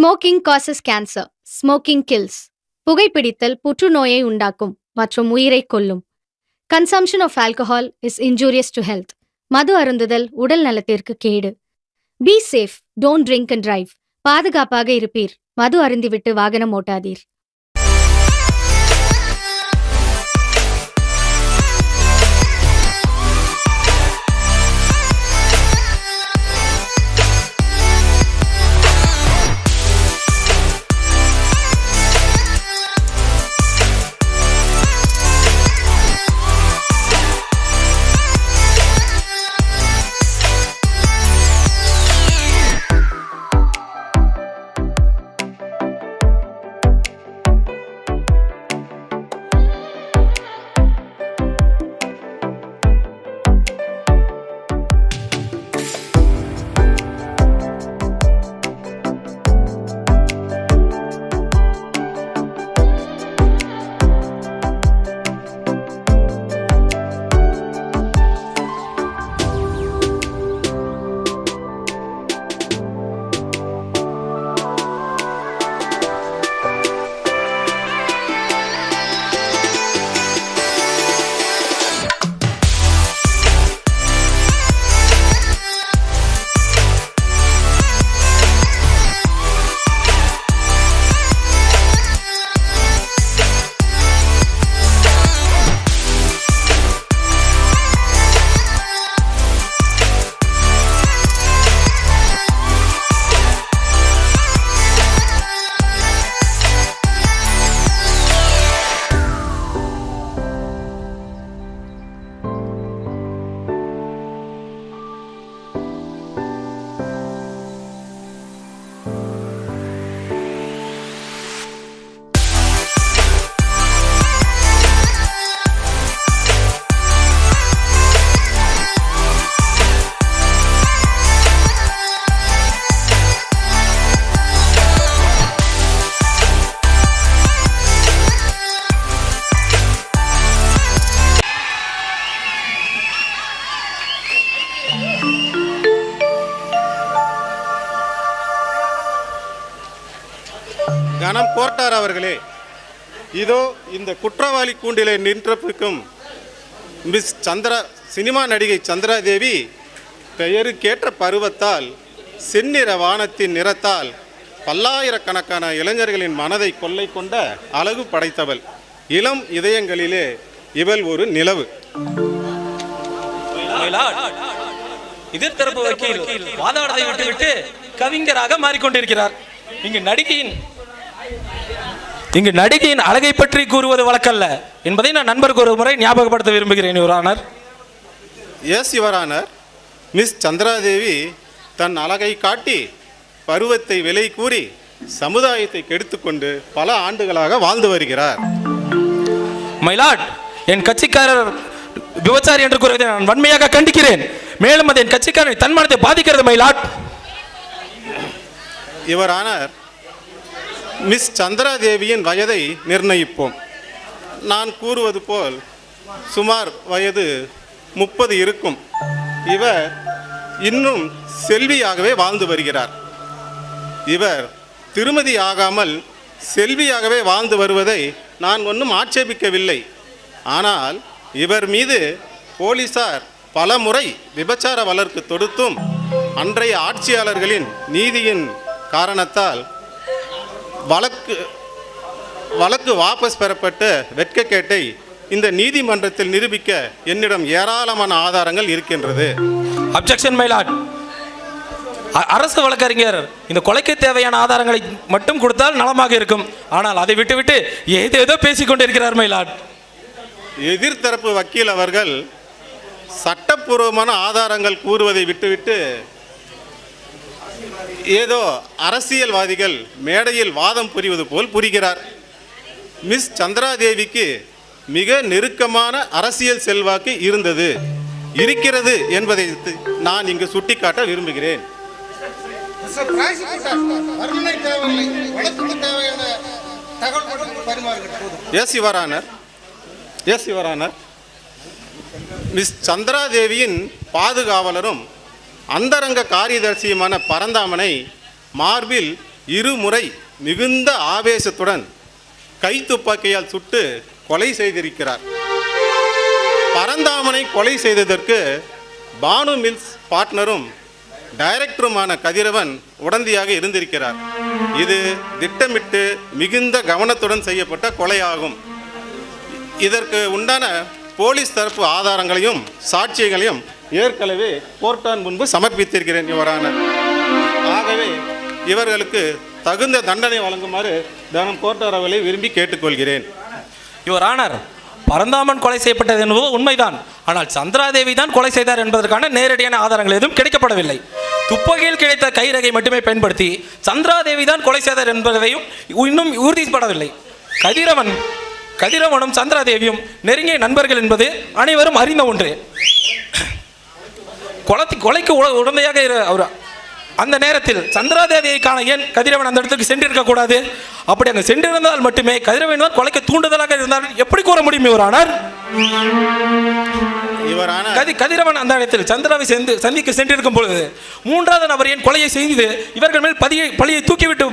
Smoking causes cancer. Smoking kills. புகைப்பிடித்தல் புற்றுநோயை உண்டாக்கும் மற்றும் உயிரை கொல்லும். Consumption of alcohol is injurious to health. மது அருந்துதல் உடல் நலத்திற்கு கேடு. Be safe, don't drink and drive. பாதுகாப்பாக இருப்பீர். மது அருந்திவிட்டு வாகனம் ஓட்டாதீர். கனம் கோர்ட்டார் அவர்களே, இதோ இந்த குற்றவாளி கூண்டிலே நின்றிருக்கும் மிஸ் சினிமா நடிகை சந்திராதேவி பெயருக்கேற்ற பருவத்தால் செந்நிற வானத்தின் நிறத்தால் பல்லாயிரக்கணக்கான இளைஞர்களின் மனதை கொள்ளை கொண்ட அழகு படைத்தவள். இளம் இதயங்களிலே இவள் ஒரு நிலவு. எதிர்த்தரப்பு வக்கீல் வாதாடத்தை விட்டுவிட்டு கவிஞராக மாறிக்கொண்டிருக்கிறார். இங்கு நடிகையின் அழகை பற்றி கூறுவது வழக்கல்ல என்பதை நான் நண்பருக்கு ஒரு முறை ஞாபகப்படுத்த விரும்புகிறேன் your honour. Yes your honour. Miss Chandradevi தன் அழகை காட்டி பருவத்தை விலை கூறி சமுதாயத்தை கெடுத்துக்கொண்டு பல ஆண்டுகளாக வாழ்ந்து வருகிறார். மைலாட், என் கட்சிக்காரர் விபச்சாரி என்று கூறுவதை நான் வன்மையாக கண்டிக்கிறேன். மேலும் அது என் கட்சிக்காரன் தன்மானத்தை பாதிக்கிறது மைலாட். யுவர் ஆனர், மிஸ் சந்திராதேவியின் வயதை நிர்ணயிப்போம். நான் கூறுவது போல் சுமார் வயது 30 இருக்கும். இவர் இன்னும் செல்வியாகவே வாழ்ந்து வருகிறார். இவர் திருமதி ஆகாமல் செல்வியாகவே வாழ்ந்து வருவதை நான் ஒன்றும் ஆட்சேபிக்கவில்லை. ஆனால் இவர் மீது போலீசார் பல முறை விபச்சார வழக்கு தொடுத்தும் அன்றைய ஆட்சியாளர்களின் நீதியின் காரணத்தால் வழக்கு வாபஸ் பெறப்பட்ட வெட்கக்கேட்டை இந்த நீதிமன்றத்தில் நிரூபிக்க என்னிடம் ஏராளமான ஆதாரங்கள் இருக்கின்றது. Objection myeloid. அரசு வழக்கறிஞர் இந்த கொலைக்கு தேவையான ஆதாரங்களை மட்டும் கொடுத்தால் நலமாக இருக்கும். ஆனால் அதை விட்டுவிட்டு ஏதேதோ பேசிக்கொண்டிருக்கிறார் மைலாட். எதிர்த்தரப்பு வக்கீல் அவர்கள் சட்டப்பூர்வமான ஆதாரங்கள் கூறுவதை விட்டுவிட்டு ஏதோ அரசியல்வாதிகள் மேடையில் வாதம் புரிவது போல் புரிகிறார். மிஸ் சந்திராதேவிக்கு மிக நெருக்கமான அரசியல் செல்வாக்கு இருக்கிறது என்பதை நான் இங்கு சுட்டிக்காட்ட விரும்புகிறேன். S your honour. மிஸ் சந்திராதேவியின் பாதுகாவலரும் அந்தரங்க காரியதர்சியுமான பரந்தாமனை மார்பில் இருமுறை மிகுந்த ஆவேசத்துடன் கைத்துப்பாக்கியால் சுட்டு கொலை செய்திருக்கிறார். பரந்தாமனை கொலை செய்ததற்கு பானு மில்ஸ் பார்ட்னரும் டைரக்டருமான கதிரவன் உடந்தையாக இருந்திருக்கிறார். இது திட்டமிட்டு மிகுந்த கவனத்துடன் செய்யப்பட்ட கொலையாகும். இதற்கு உண்டான போலீஸ் தரப்பு ஆதாரங்களையும் சாட்சியங்களையும் ஏற்கனவே கோர்ட்டான் முன்பு சமர்ப்பித்திருக்கிறேன் யுவரான. ஆகவே இவர்களுக்கு தகுந்த தண்டனை வழங்குமாறு தினம் கோர்ட்டார் அவர்களை விரும்பி கேட்டுக்கொள்கிறேன். யுவர் ஆனர், பரந்தாமன் கொலை செய்யப்பட்டது என்பது உண்மைதான். ஆனால் சந்திராதேவி தான் கொலை செய்தார் என்பதற்கான நேரடியான ஆதாரங்கள் எதுவும் கிடைக்கப்படவில்லை. துப்பாக்கியில் கிடைத்த கைரகை மட்டுமே பயன்படுத்தி சந்திராதேவி தான் கொலை செய்தார் என்பதையும் இன்னும் உறுதிப்படவில்லை. கதிரவனும் சந்திராதேவியும் நெருங்கிய நண்பர்கள் என்பது அனைவரும் அறிந்த ஒன்று. கொலைக்கு உடந்தையாக அவர் அந்த நேரத்தில் சந்திராதேவியை காண ஏன் கதிரவன் அந்த இடத்துக்கு சென்றிருக்க கூடாது? அப்படி அங்கே சென்றிருந்தால் மட்டுமே கதிரவன் தான் கொலைக்கு தூண்டுதலாக இருந்தால் எப்படி கூற முடியும் யுவரானார்? கதிரவன் அந்த இடத்தில் சந்திராவை சந்திக்க சென்றிருக்கும் பொழுது மூன்றாவது நபர் ஏன் கொலையை செய்து இவர்கள் மேல் பழியை தூக்கிவிட்டு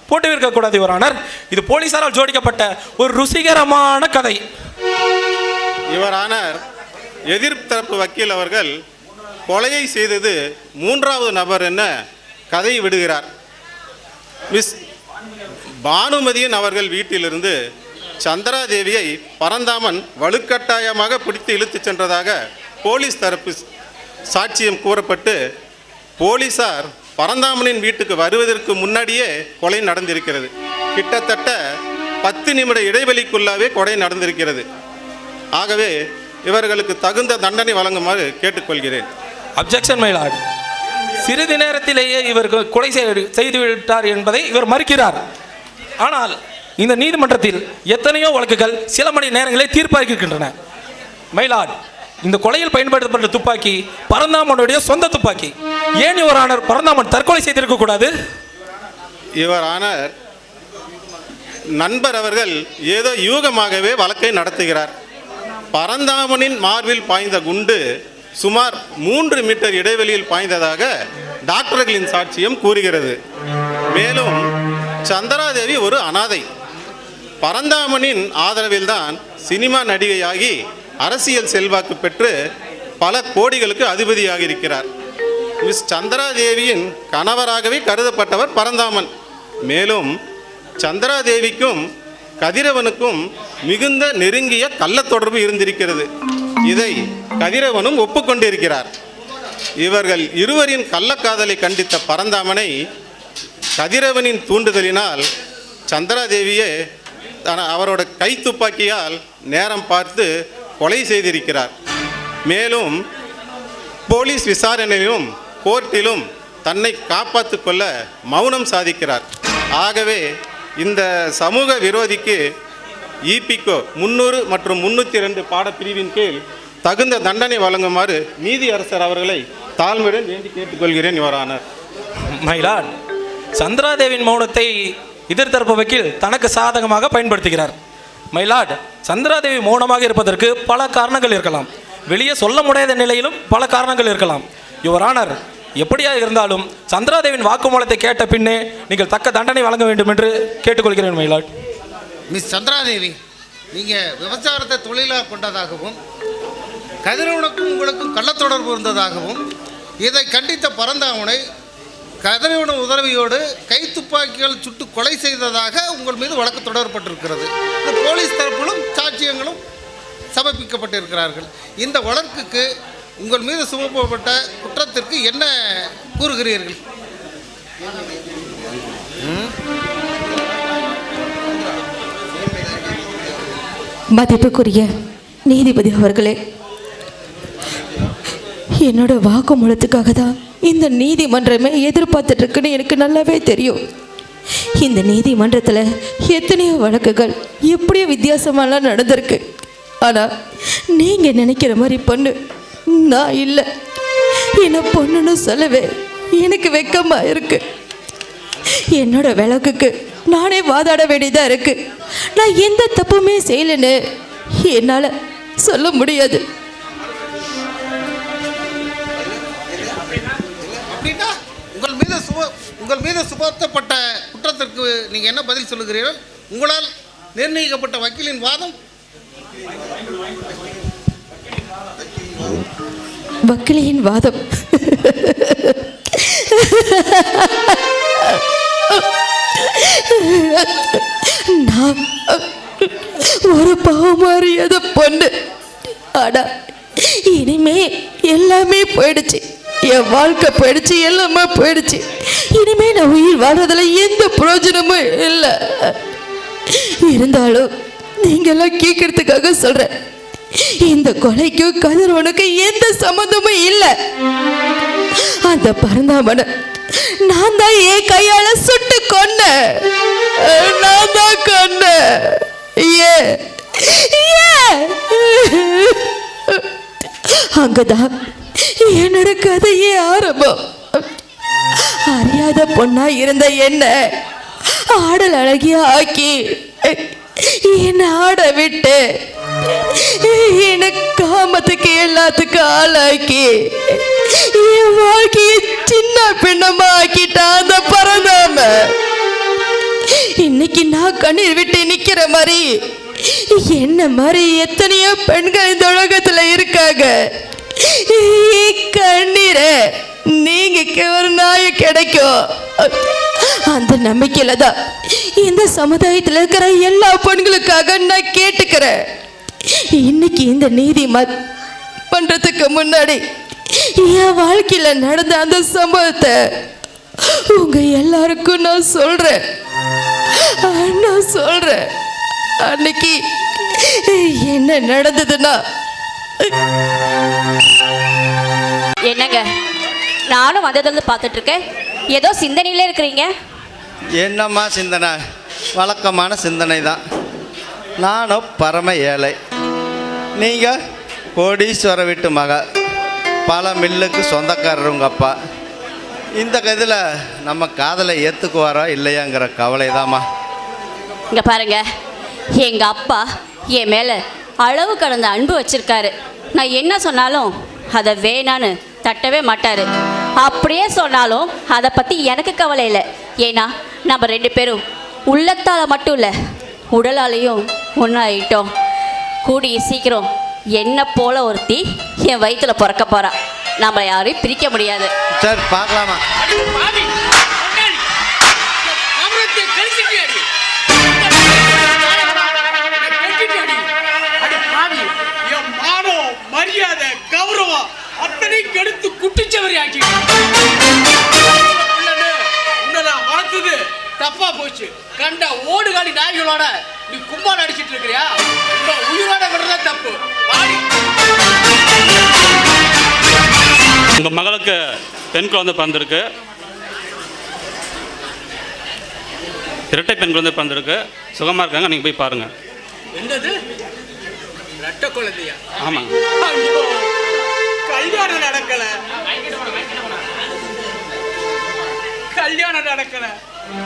போட்டு இருக்கக்கூடாது யுவரானார்? இது போலீசாரால் ஜோடிக்கப்பட்ட ஒரு ருசிகரமான கதை. யுவரானார், எதிர்த்தரப்பு வக்கீல் அவர்கள் கொலையை செய்தது மூன்றாவது நபர் என கதை விடுகிறார். மிஸ் பானுமதியன் அவர்கள் வீட்டிலிருந்து சந்திராதேவியை பரந்தாமன் வலுக்கட்டாயமாக பிடித்து இழுத்துச் சென்றதாக போலீஸ் தரப்பு சாட்சியம் கூறப்பட்டு போலீசார் பரந்தாமனின் வீட்டுக்கு வருவதற்கு முன்னாடியே கொலை நடந்திருக்கிறது. கிட்டத்தட்ட 10 நிமிட இடைவெளிக்குள்ளாவே கொலை நடந்திருக்கிறது. ஆகவே இவர்களுக்கு தகுந்த தண்டனை வழங்குமாறு கேட்டுக்கொள்கிறேன். Objection my Lord. சிறிது நேரத்திலேயே இவர் கொலை செய்துவிட்டார் என்பதை இவர் மறுக்கிறார். ஆனால் இந்த நீதிமன்றத்தில் எத்தனையோ வழக்குகள் சில மணி நேரங்களே தீர்ப்பாகியிருக்கின்றன. மை லார்ட், இந்த கொலையில் பயன்படுத்தப்பட்ட துப்பாக்கி பரந்தாமனுடைய சொந்த துப்பாக்கி. ஏன் யுவர் ஆனர் பரந்தாமன் தற்கொலை செய்திருக்க கூடாது? யுவர் ஆனர், நண்பர் அவர்கள் ஏதோ யூகமாகவே வழக்கை நடத்துகிறார். பரந்தாமனின் மார்பில் பாய்ந்த குண்டு சுமார் 3 மீட்டர் இடைவெளியில் பாய்ந்ததாக டாக்டர்களின் சாட்சியம் கூறுகிறது. மேலும் சந்திராதேவி ஒரு அனாதை. பரந்தாமனின் ஆதரவில்தான் சினிமா நடிகையாகி அரசியல் செல்வாக்கு பெற்று பல கோடிகளுக்கு அதிபதியாக இருக்கிறார். மிஸ் சந்திராதேவியின் கணவராகவே கருதப்பட்டவர் பரந்தாமன். மேலும் சந்திராதேவிக்கும் கதிரவனுக்கும் மிகுந்த நெருங்கிய கள்ளத் தொடர்பு இருந்திருக்கிறது. இதை கதிரவனும் ஒப்புக்கொண்டிருக்கிறார். இவர்கள் இருவரின் கள்ளக்காதலை கண்டித்த பரந்தாமனை கதிரவனின் தூண்டுதலினால் சந்திராதேவியே அவரோட கை துப்பாக்கியால் நேரம் பார்த்து கொலை செய்திருக்கிறார். மேலும் போலீஸ் விசாரணையிலும் கோர்ட்டிலும் தன்னை காப்பாற்று கொள்ள மௌனம் சாதிக்கிறார். ஆகவே இந்த சமூக விரோதிக்கு இபிகோ 300 மற்றும் 302 பாடப்பிரிவின் கீழ் தகுந்த தண்டனை வழங்குமாறு நீதி அரசர் அவர்களை தாழ்மையுடன் வேண்டி கேட்டுக்கொள்கிறேன் யுவர் ஆனர். மயிலாட், சந்திராதேவின் மௌனத்தை எதிர்த்தரப்பு வக்கீல் தனக்கு சாதகமாக பயன்படுத்துகிறார். மயிலாட், சந்திராதேவி மௌனமாக இருப்பதற்கு பல காரணங்கள் இருக்கலாம். வெளியே சொல்ல முடியாத நிலையிலும் பல காரணங்கள் இருக்கலாம். யுவர் ஆனர், எப்படியா இருந்தாலும் சந்திராதேவின் வாக்குமூலத்தை கேட்ட பின்னே நீங்கள் தக்க தண்டனை வழங்க வேண்டும் என்று கேட்டுக்கொள்கிறேன் மயிலாட். மிஸ் சந்திராதேவி, நீங்கள் விபச்சாரத்தை தொழிலாக கொண்டதாகவும் கதிரவனுக்கும் உங்களுக்கும் கள்ளத்தொடர்பு இருந்ததாகவும் இதை கண்டித்த பரந்தாமனை கதிரவன் உதவியோடு கை துப்பாக்கிகள் சுட்டு கொலை செய்ததாக உங்கள் மீது வழக்கு தொடரப்பட்டிருக்கிறது. இந்த போலீஸ் தரப்பிலும் சாட்சியங்களும் சமர்ப்பிக்கப்பட்டிருக்கிறார்கள். இந்த வழக்குக்கு உங்கள் மீது சுமத்தப்பட்ட குற்றத்திற்கு என்ன கூறுகிறீர்கள்? மதிப்புக்குரிய நீதிபதி அவர்களே, என்னோட வாக்குமூலத்துக்காக தான் இந்த நீதிமன்றமே எதிர்பார்த்துட்டு இருக்குன்னு எனக்கு நல்லாவே தெரியும். இந்த நீதிமன்றத்தில் எத்தனையோ வழக்குகள் எப்படியோ வித்தியாசமாலாம் நடந்திருக்கு. ஆனால் நீங்கள் நினைக்கிற மாதிரி பொண்ணு நான் இல்லை. என்ன பொண்ணுன்னு சொல்லவே எனக்கு வெக்கமாக இருக்கு. என்னோட விளக்குக்கு நானே வாதாட வேண்டியதாக இருக்கு. நான் எந்த தப்புமே செய்யலைன்னு என்னால் சொல்ல முடியாது. அப்படின்னா உங்கள் மீது உங்கள் மீது சுமத்தப்பட்ட குற்றத்திற்கு நீங்கள் என்ன பதில் சொல்லுகிறீர்கள்? உங்களால் நிர்ணயிக்கப்பட்ட வக்கீலின் வாதம். வக்கீலின் வாதம் நான் ஒரு பாவமாறியத பொண்ணு. ஆனா இனிமே எல்லாமே போயிடுச்சு. என் வாழ்க்கை போயிடுச்சு, எல்லாமே போயிடுச்சு. இனிமே நான் உயிர் வாழ்றதுல எந்த பிரயோஜனமும் இல்லை. இருந்தாலும் நீங்கெல்லாம் கேட்கறதுக்காக சொல்றேன், இந்த கொலைக்கும் கதிரவனுக்கு எந்த சம்மந்தமும் இல்லை. அந்த பரந்தாமனை நான் தான் என் கையால சுட்டு கொன்ன. நான் தான் கொன்ன. அங்கதான் என்னோட கதையே ஆரம்பம். அறியாத பொண்ணா இருந்த என்ன ஆடல் அழகியா ஆக்கி என்ன ஆட விட்டு எனக்கு காமத்துக்கு எல்லாத்துக்கும் ஆளாக்கி என் வாழ்க்கையை சின்ன பின்னமா ஆக்கிட்டா அந்த பரந்தாம. இன்னைக்கு நான் கண்ணீர் விட்டு நிக்கிற மாதிரி என்ன மாதிரி எத்தனையோ பெண்கள் இந்த உலகத்துல இருக்காங்க. கண்ணீரை நீங்க ஒரு நாய கிடைக்கும் அந்த நம்பிக்கையில தான் இந்த சமுதாயத்தில் இருக்கிற எல்லா பெண்களுக்காக நான் கேட்டுக்கிறேன். இன்னைக்கு இந்த நீதி பண்றதுக்கு முன்னாடி என் வாழ்க்கையில நடந்த அந்த சம்பவத்தை உங்க எல்லாருக்கும் நான் சொல்றேன். அன்னைக்கு என்ன நடந்ததுன்னா, என்னங்க நானும் வந்ததுல பார்த்துட்டு இருக்கேன், ஏதோ சிந்தனையில இருக்கிறீங்க. என்னம்மா சிந்தனை? வழக்கமான சிந்தனை தான். நானும் பரம ஏழை, நீங்கள் கோடீஸ்வர வீட்டு மக, பல மில்லுக்கு சொந்தக்காரர் உங்கள் அப்பா. இந்த கதில் நம்ம காதலை ஏற்றுக்குவாரா இல்லையாங்கிற கவலை தாம்மா. இங்கே பாருங்க, எங்கள் அப்பா என் மேலே அளவு கடந்த அன்பு வச்சிருக்காரு. நான் என்ன சொன்னாலும் அதை வேணான்னு தட்டவே மாட்டார். அப்படியே சொன்னாலும் அதை பற்றி எனக்கு கவலை இல்லை. ஏன்னா நம்ம 2 பேரும் உள்ளத்தால் மட்டும் இல்லை, உடலாலையும் ஒன்றாயிட்டோம். கூடிய சீக்கிரம் என்ன போல ஒருத்தி என் வயிற்றுல பிறக்க போகிறா. நம்ம யாரையும் பிரிக்க முடியாது. சரி பார்க்கலாமா? மரியாதை கௌரவம் அத்தனை கெடுத்து குட்டிச்சவரி ஆக்கி உன்னை நான் வளர்த்தது தப்பா போச்சு. கண்ட ஓடுகாலி நாய்களோட நீ கும்பாடு அடிச்சிட்டு இருக்கிறியா? உயிரோட விடுறத தப்பு. உங்கள் மகளுக்கு பெண் குழந்தை பிறந்திருக்கு, இரட்டை பெண் குழந்தை பிறந்திருக்கு, சுகமாக இருக்காங்க. நீங்கள் போய் பாருங்கள். என்னது ரெட்டை குழந்தையா? ஆமாங்க. கல்யாணம் நடக்கல,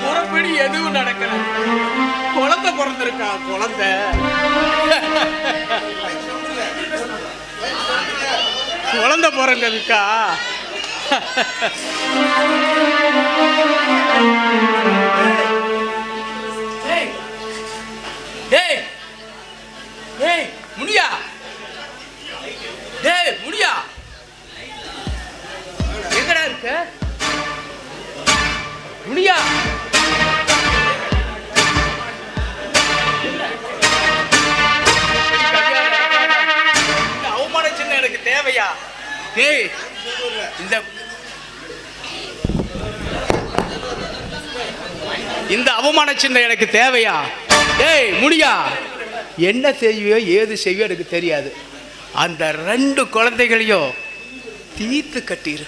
முறைப்படி எதுவும் நடக்கல. குழந்தை பிறந்திருக்கா? குழந்தை குழந்தை பிறந்திருக்கா? முடியா? முடியா எங்கடா இருக்க? முடியா அவமான சின்ன எனக்கு தேவையா? இந்த அவமான சின்ன எனக்கு தேவையா? முடியா என்ன செய்வியோ ஏது செய்வியோ எனக்கு தெரியாது. அந்த 2 குழந்தைகளையும் தீர்த்து கட்டிரு.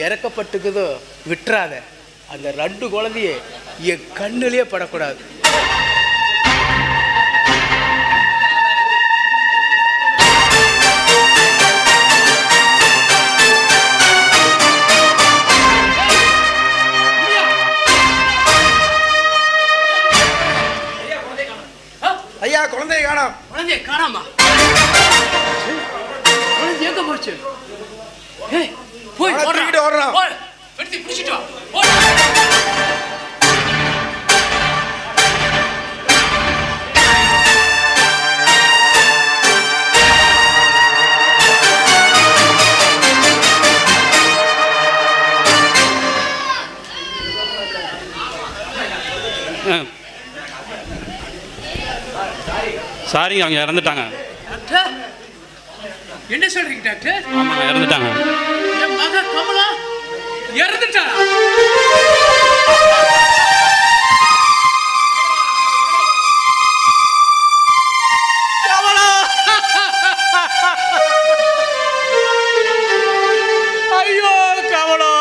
இறக்கப்பட்டுக்குதோ விட்டுறாத. அந்த 2 குழந்தைய என் கண்ணிலேயே படக்கூடாது. ஐயா குழந்தைய காணோம். குழந்தைய காணாமா? குழந்தை எங்க போச்சு? போய் ஓடுறான். கடத்தி பிடிச்சிட்டு வா. சாரிங்க, அவங்க இறந்துட்டாங்க. டாக்டர், என்ன சொல்றீங்க டாக்டர்? ஆமாங்க, இறந்துட்டாங்க. என் மக கமலா இறந்துட்டாளா? கமலா! ஐயோ கமலா,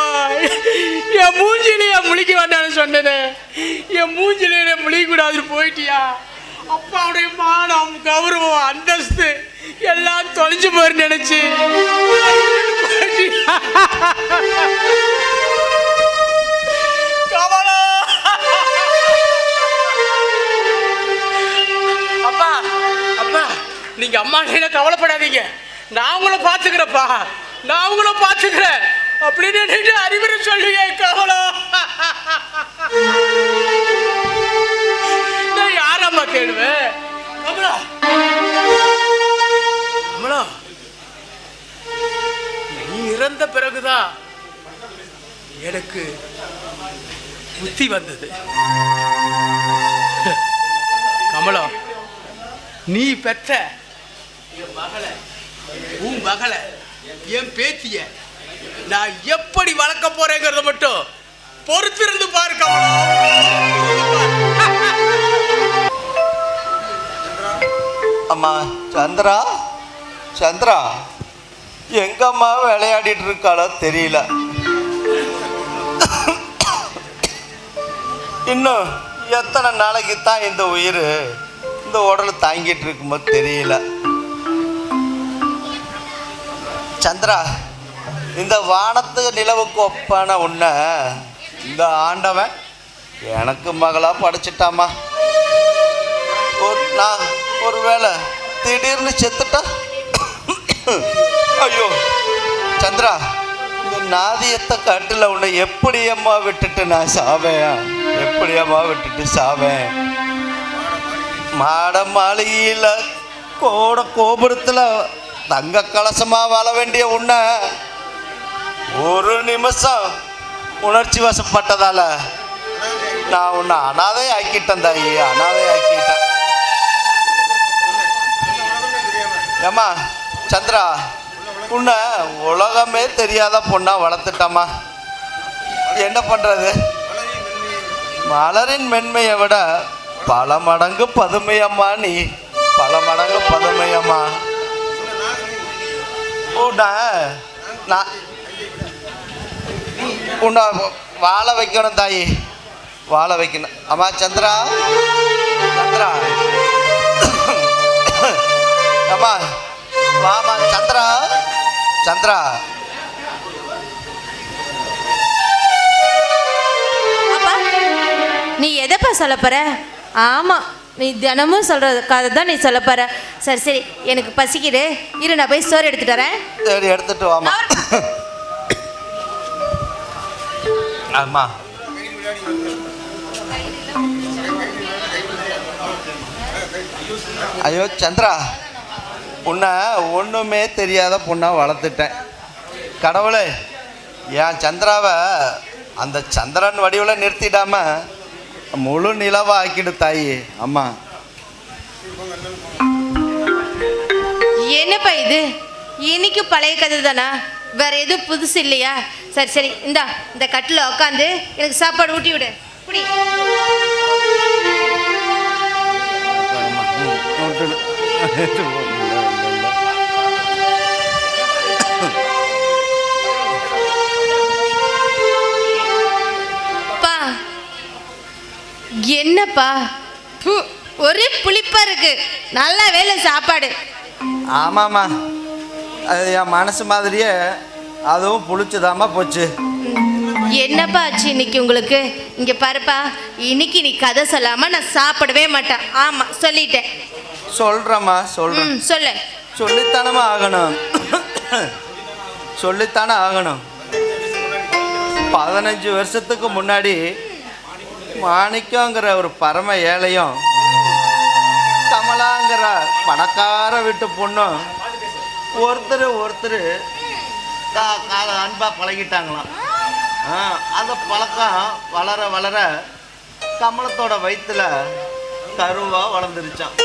என் மூஞ்சிலேயே முழிக்க வேண்டாம்னு சொன்னேனே, என் மூஞ்சிலேயே முழிக்க கூடாதுன்னு போயிட்டியா? அப்பாவுடைய மானம், கௌரவம், அந்தஸ்து எல்லாம் தொலைஞ்சு போயிரு நினைச்சு கமலா! அப்பா அப்பா, நீங்க அம்மா என்ன கவலைப்படாதீங்க, நான் உங்களை பார்த்துக்கிறேன்ப்பா, நான் உங்களை பார்த்துக்கிறேன் அப்படின்னு அறிவுரை சொல்லுங்க கமலா. நான் யாரம்மா கேடுவேன்? கமலா, கமலா, நீ இறந்த பிறகுதான் எனக்கு புத்தி வந்தது. கமலா, நீ பெற்ற என் மகளை, உன் மகளை, என் பேத்திய நான் எப்படி வளர்க்க போறேங்கிறத மட்டும் பொறுத்திருந்து பாரு கமலா. அம்மா சந்திரா, சந்திரா எங்கம்மா விளையாடிட்டு இருக்காளோ தெரியல. இன்னும் எத்தனை நாளைக்கு தான் இந்த உயிர் இந்த உடல் தாங்கிட்டு இருக்கும்போது தெரியல. சந்திரா, இந்த வானத்து நிலவுக்கு ஒப்பான உன்னை இந்த ஆண்டவன் எனக்கு மகளா படைச்சிட்டாமா. நான் ஒரு வேளை திடீர்னு செத்துட்டா? ஐயோ சந்திரா, இந்த நாதியத்தை காட்டில் உன்னை எப்படி அம்மா விட்டுட்டு நான் சாவேன்? எப்படி அம்மா விட்டுட்டு சாவேன்? மாட மாளிகையில் கோபுரத்தில் தங்க கலசமாக வாழ வேண்டிய உன்னை ஒரு நிமிஷம் உணர்ச்சி வசப்பட்டதால நான் உன்னை அனாதை ஆக்கிட்டேன் தாயி, அனாதை ஆக்கிட்டேன். ஏம்மா சந்திரா, உன்னை உலகமே தெரியாத பொண்ணா வளர்த்துட்டாமா. என்ன பண்ணுறது? மலரின் மென்மையை விட பல மடங்கு பதுமையம்மா நீ, பல மடங்கு பதுமையம்மா. உன்னை வாழ வைக்கணும் தாயி, வாழ வைக்கணும். அம்மா சந்திரா, சந்திரா அம்மா வாமா சந்திரா, சந்திரா. அப்பா, நீ எதைப்பா சொல்ல போற? ஆமாம், நீ தினமும் சொல்கிற கதை தான் நீ சொல்ல போற. சரி சரி, எனக்கு பசிக்குது, இரு நான் போய் சோறு எடுத்துட்டு வரேன். சரி எடுத்துட்டு வாமா. ஆமா ஐயோ சந்திரா, உன்னை ஒன்றுமே தெரியாத பொண்ணா வளர்த்துட்டேன். கடவுளே, என் சந்திராவை அந்த சந்திரன் வடிவில் நிறுத்திடாம முழு நிலவா ஆக்கிடு தாயி. அம்மா என்னப்பா இது? இன்னைக்கு பழைய கதை தானா? வேற எதுவும் புதுசு இல்லையா? சரி சரி, இந்தா இந்த கட்டில் உட்காந்து எனக்கு சாப்பாடு ஊட்டி விடு. குடி. பா, என்னப்பா ஒரே புளிப்பா இருக்கு. நல்ல வேலை சாப்பாடு. ஆமாம்மா, அது என் மனசு மாதிரியே அதுவும் புளிச்சுதாம்மா போச்சு. என்னப்பா ஆச்சு இன்னைக்கு உங்களுக்கு? இங்க பாருப்பா, இன்னைக்கு நீ கதை சொல்லாம நான் சாப்பிடவே மாட்டேன். ஆமா சொல்லிட்டேன். சொல்றேம்மா, சொல்றேன். சொல்லு. சொல்லித்தானமா ஆகணும், சொல்லித்தானே ஆகணும். 15 வருஷத்துக்கு முன்னாடி மாணிக்கங்கிற ஒரு பரம ஏழையும் கமலாங்கிற பணக்கார வீட்டு பொண்ணும் ஒருத்தர் அன்பாக பழகிட்டாங்களாம். அந்த பழக்கம் வளர வளர கமலத்தோட வயிற்றுல கருவாக வளர்ந்துருச்சான்.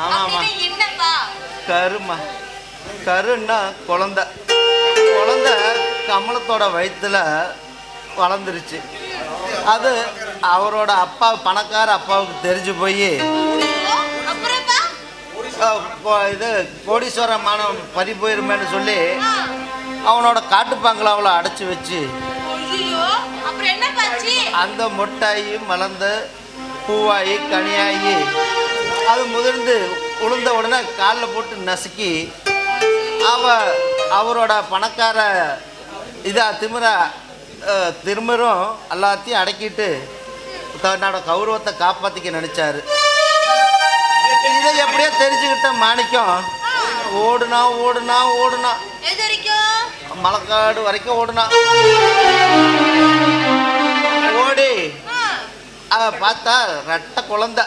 ஆமாம்மா, கருன்னா குழந்தை கமலத்தோட வயிற்றுல வளர்ந்துருச்சு. அது அவரோட அப்பா, பணக்கார அப்பாவுக்கு தெரிஞ்சு போய் இது கோடீஸ்வரமான பறி போயிருமேன்னு சொல்லி அவனோட காட்டுப்பாங்களாவில் அடைச்சி வச்சு அந்த மொட்டாயி மலர்ந்து பூவாயி கனியாகி அது முதிர்ந்து உளுந்த உடனே காலில் போட்டு நசுக்கி அவரோட பணக்கார திரும்பரும் எல்லாத்தையும் அடக்கிட்டு தன்னோட கௌரவத்தை காப்பாற்றிக்க நினச்சாரு. இதை எப்படியோ தெரிஞ்சுக்கிட்ட மாணிக்கம் ஓடுனா மலைக்காடு வரைக்கும் ஓடி பார்த்தா ரெட்டை குழந்தை.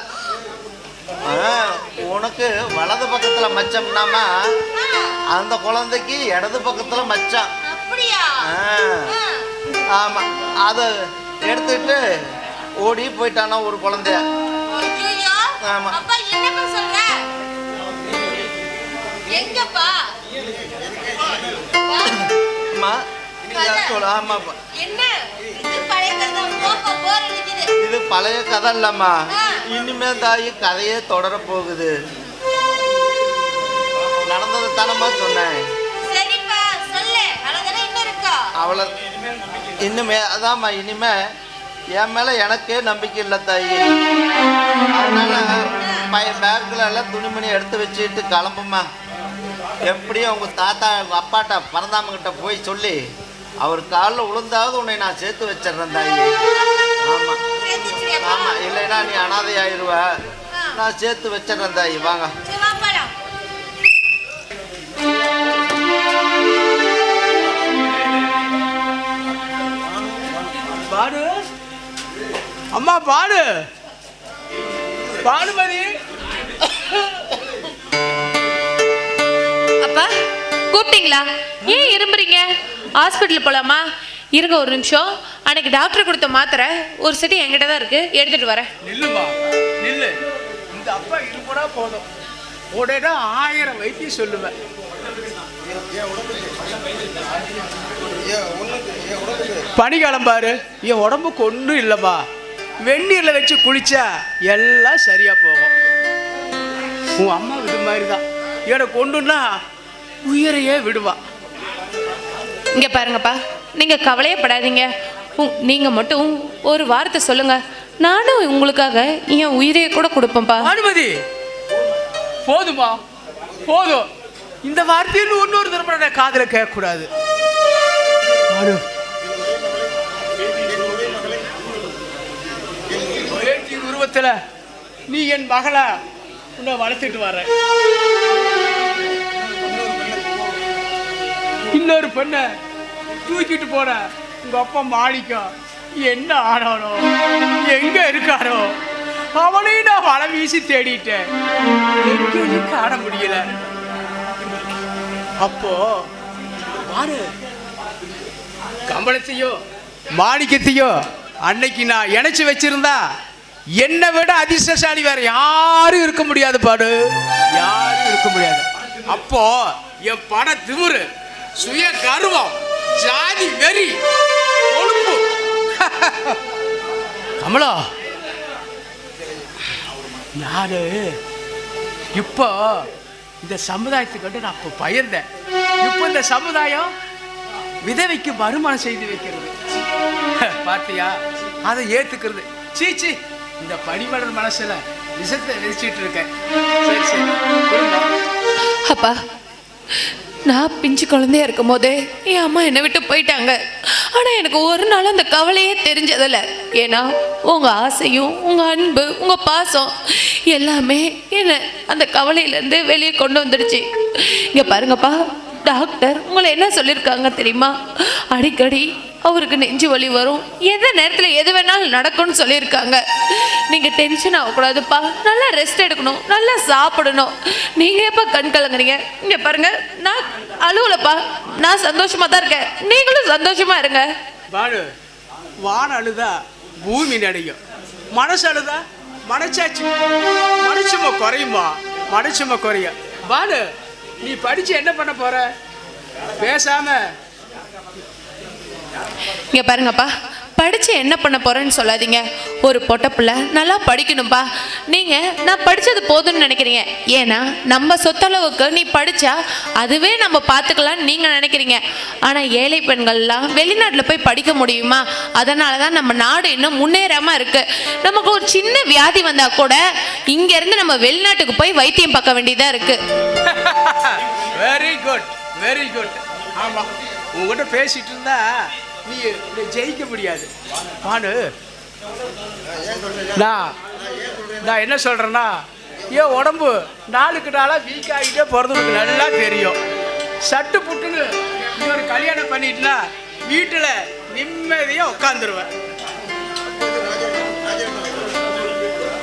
உனக்கு வலது பக்கத்தில் மச்சம்னாமா அந்த குழந்தைக்கு இடது பக்கத்தில் மச்சான். ஆமாம், அதை எடுத்துக்கிட்டு ஓடி போயிட்டானா ஒரு குழந்தைய. ஆமாம், ஆமாப்பா, இது பழைய கதை இல்லம்மா. இனிமே தாயி கதையே தொடர போகுது. நடந்தது தானம்மா சொன்னேன். அவளை இன்னுமே அதாம்மா, இனிமே என் மேல எனக்கே நம்பிக்கை இல்லை தாயி. அதனால பேக்கில் எல்லாம் துணிமணி எடுத்து வச்சுட்டு கிளம்புமா. எப்படியும் உங்க தாத்தா உங்க அப்பாட்ட பரந்தாமங்கிட்ட போய் சொல்லி அவர் காலில் உளுந்தாவது உன்னை நான் சேர்த்து வச்சிடுறேன் தாயி. ஆமாம் ஆமாம், இல்லைன்னா நீ அனாதை ஆயிடுவ. நான் சேர்த்து வச்சிடுறேன் தாயி. வாங்க. பாடு அம்மா, பானுமதி. அப்பா கூப்பிட்டீங்களா? ஏன் இரும்புறீங்க? ஹாஸ்பிட்டல் போலாமா? இருங்க ஒரு நிமிஷம். அன்னைக்கு டாக்டர் கொடுத்த மாத்திரை ஒரு செட்டி என்கிட்ட தான் இருக்கு, எடுத்துட்டு வரேன். நில்லுமா, நில்லு. இந்த அப்பா இருப்படா போதும், உடனே 1000 வைத்தியம் சொல்லுவேன். பனிக்காலம் பாரு, என் உடம்புக்கு ஒன்றும் இல்லைம்மா. வெந்நீரில் வச்சு குளிச்சா எல்லாம் சரியா போகும். உன் அம்மா இது மாதிரி தான், எனக்கு ஒன்றுன்னா உயிரையே விடுவா. இங்க பாருங்கப்பா, நீங்க கவலையப்படாதீங்க. நீங்க மட்டும் ஒரு வார்த்தை சொல்லுங்க, நானும் உங்களுக்காக என் உயிரையே கூட கொடுப்பேன்ப்பா. அனுமதி போதுமா, போதும். இந்த வார்த்தையில் இன்னொரு தடவை காதுல கேட்கக்கூடாது. உருவத்துல நீ என் மகளா உன்னை வளர்த்துட்டு வர. இன்னொரு பெண்ணை தூக்கிட்டு போன உங்க அப்பா மாணிக்கம் என்ன ஆனானோ, எங்க இருக்காரோ, அவனையும் நான் வலை வீசி தேடிட்டேன், எங்கேயும் காண முடியல. அப்போ பாரு, கம்பளத்தையோ மாணிக்கத்தையோ அன்னைக்கு நான் இணைச்சு வச்சிருந்தா என்னை விட அதிர்ஷ்டசாலி வேற யாரும் இருக்க முடியாது. பாடு, யாரும் இருக்க முடியாது. அப்போ என் பண திமிரு, சுய கர்வம், ஜாதி வெறி, கொழுப்பு. கமலா, நானு இப்போ இந்த சமுதாயத்துக்கு நான் இப்போ பயந்தேன். இப்போ இந்த சமுதாயம் விதவைக்கு வருமானம் செய்து வைக்கிறது பார்த்தியா, அதை ஏத்துக்கிறது. சீச்சி, இந்த பனிமலர் மனசுல விஷத்தை விதிச்சிட்டு இருக்கேன். சரி சரி. அப்பா, நான் பிஞ்சு குழந்தையா இருக்கும் போதே என் அம்மா என்னை விட்டு போயிட்டாங்க. ஆனால் எனக்கு ஒரு நாள் அந்த கவலையே தெரிஞ்சதில்ல. ஏன்னா உங்கள் ஆசையும் உங்கள் அன்பு உங்கள் பாசம் எல்லாமே என்னை அந்த கவலையிலேருந்து வெளியே கொண்டு வந்துடுச்சு. இங்கே பாருங்கப்பா, டாக்டர் உங்களை என்ன சொல்லியிருக்காங்க தெரியுமா? அடிக்கடி அவருக்கு நெஞ்சு வலி வரும், எந்த நேரத்தில் எது வேணாலும் நடக்கும்னு சொல்லியிருக்காங்க. நீங்கள் டென்ஷன் ஆகக்கூடாதுப்பா, நல்லா ரெஸ்ட் எடுக்கணும், நல்லா சாப்பிடணும். நீங்கள் எப்போ கண் கலங்குறீங்க? இங்கே பாருங்கள், நான் அழுவலப்பா, நான் சந்தோஷமாக தான் இருக்கேன், நீங்களும் சந்தோஷமாக இருங்க. பானு, வான் அழுதா பூமி நடையும், மனசு அழுதா மனச்சாச்சு மனுஷமா குறையுமா, மனுஷமா குறையும். பானு, நீ படிச்சு என்ன பண்ண போற? பேசாம இங்கே பாருங்கப்பா, படித்து என்ன பண்ண போகிறேன்னு சொல்லாதீங்க. ஒரு பொட்ட பிள்ளை நல்லா படிக்கணும்ப்பா. நீங்கள் நான் படித்தது போதும்னு நினைக்கிறீங்க. ஏன்னா நம்ம சொத்தளவுக்கு நீ படித்தா அதுவே நம்ம பார்த்துக்கலான்னு நீங்கள் நினைக்கிறீங்க. ஆனால் ஏழை பெண்கள்லாம் வெளிநாட்டில் போய் படிக்க முடியுமா? அதனால தான் நம்ம நாடு இன்னும் முன்னேறாமல் இருக்குது. நமக்கு ஒரு சின்ன வியாதி வந்தால் கூட இங்கேருந்து நம்ம வெளிநாட்டுக்கு போய் வைத்தியம் பார்க்க வேண்டியதாக இருக்குது. Very good, very good. ஆமாம், உங்ககிட்ட பேசிட்டு இருந்தா நீ ஜெயிக்க முடியாது. பானு, நான் என்ன சொல்கிறேன்னா, ஏன் உடம்பு நாளுக்கு நாளாக வீக் ஆகிட்டே போகிறது உனக்கு நல்லா தெரியும். சட்டு புட்டுன்னு நீ ஒரு கல்யாணம் பண்ணிட்டுனா வீட்டில் நிம்மதியாக உட்காந்துருவேன்.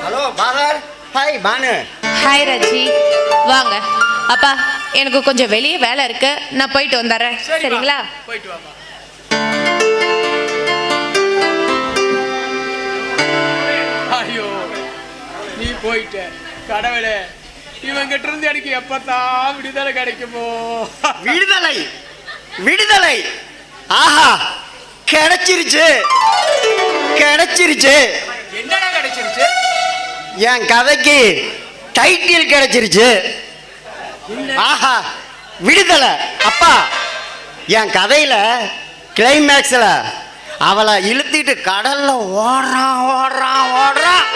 ஹலோ பாகர். ஹாய் பானு. ஹாய் ராஜி, வாங்க. அப்பா, எனக்கு கொஞ்சம் வெளியே வேலை இருக்கு, நான் போயிட்டு வந்துடுறேன். சரிங்களா? போயிட்டு வாமா. ஐயோ, நீ போயிட்ட. கடவுளே, இவங்கிட்ட இருந்து எனக்கு எப்பத்தான் விடுதலை கிடைக்குமோ? விடுதலை, விடுதலை. ஆஹா, கிடைச்சிருச்சு, கிடைச்சிருச்சு. என்னடா கிடைச்சிருச்சு? என் கதைக்கு டைட்டில் கிடைச்சிருச்சு. ஆஹா, விடுதலை. அப்பா, என் கதையில கிளைமேக்ஸ்ல அவளை இழுத்திட்டு கடல்ல ஓடுறான் ஓடுறான் ஓடுறான்,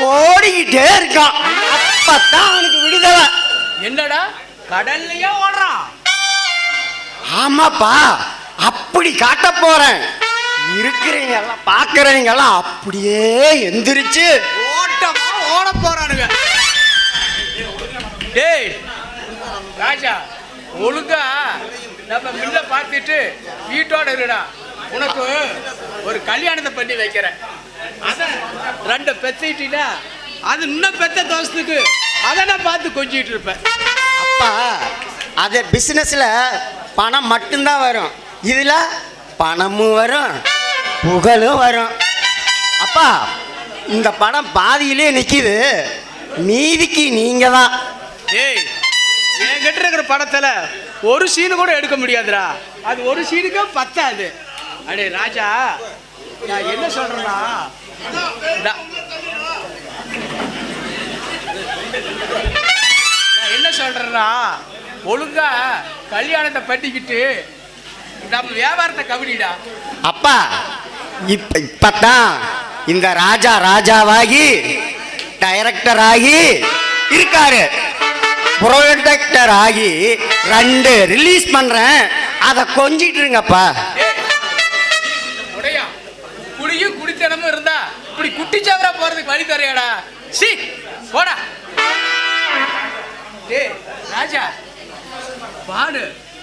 ஓடிக்கிட்டே இருக்கான். அப்பதான் அவனுக்கு விடுதலை. என்னடா, கடல்லையே ஓடுறான்? ஆமாப்பா, அப்படி காட்ட போறேன். இருக்கிறவங்க எல்லாம் பாக்குறவங்க எல்லாம் அப்படியே எந்திரிச்சு ஓட்டமா ஓட போறானுங்க. டேய் ராஜா, ஒழுங்கா நம்ம மில்ல பார்த்துட்டு வீட்டோட இருடா. உனக்கு ஒரு கல்யாணத்தை பண்ணி வைக்கிறேன். அதான் 2 பெத்திட்டா அது இன்னும் பெத்த தோசத்துக்கு அதை நான் பார்த்து கொஞ்சிட்டு இருப்பேன். அப்பா, அது பிசினஸ்ல பணம் மட்டும்தான் வரும், இதுல பணமும் வரும் புகழும் வரும். அப்பா, இந்த படம் பாதியிலே நிக்குது, மீதிக்கு நீங்க தான். ஏய், என்கிட்ட இருக்கிற படத்துல ஒரு சீனு கூட எடுக்க முடியாதுடா, அது ஒரு சீனுக்கே பத்தாது. அடே ராஜா, நான் என்ன சொல்றேன்னா, நான் என்ன சொல்றேன்னா, ஒழுங்கா கல்யாணத்தை பண்ணிக்கிட்டு நம்ம வியாபாரத்தை கவனிடா. அப்பா, இப்பதான் இந்த ராஜா ராஜாவாகி டைரக்டர் ஆகி இருக்காரு. ப்ரொடக்டர் ஆகி 2 ரிலீஸ் பண்றேன், அதை கொஞ்சிட்டு இருங்கப்பா. உடையா, குடியும் குடித்தனமும் இருந்தா இப்படி குட்டிச்சாவரா போறதுக்கு வழி தரையாடா. சி போடா. டேய் ராஜா, பாடு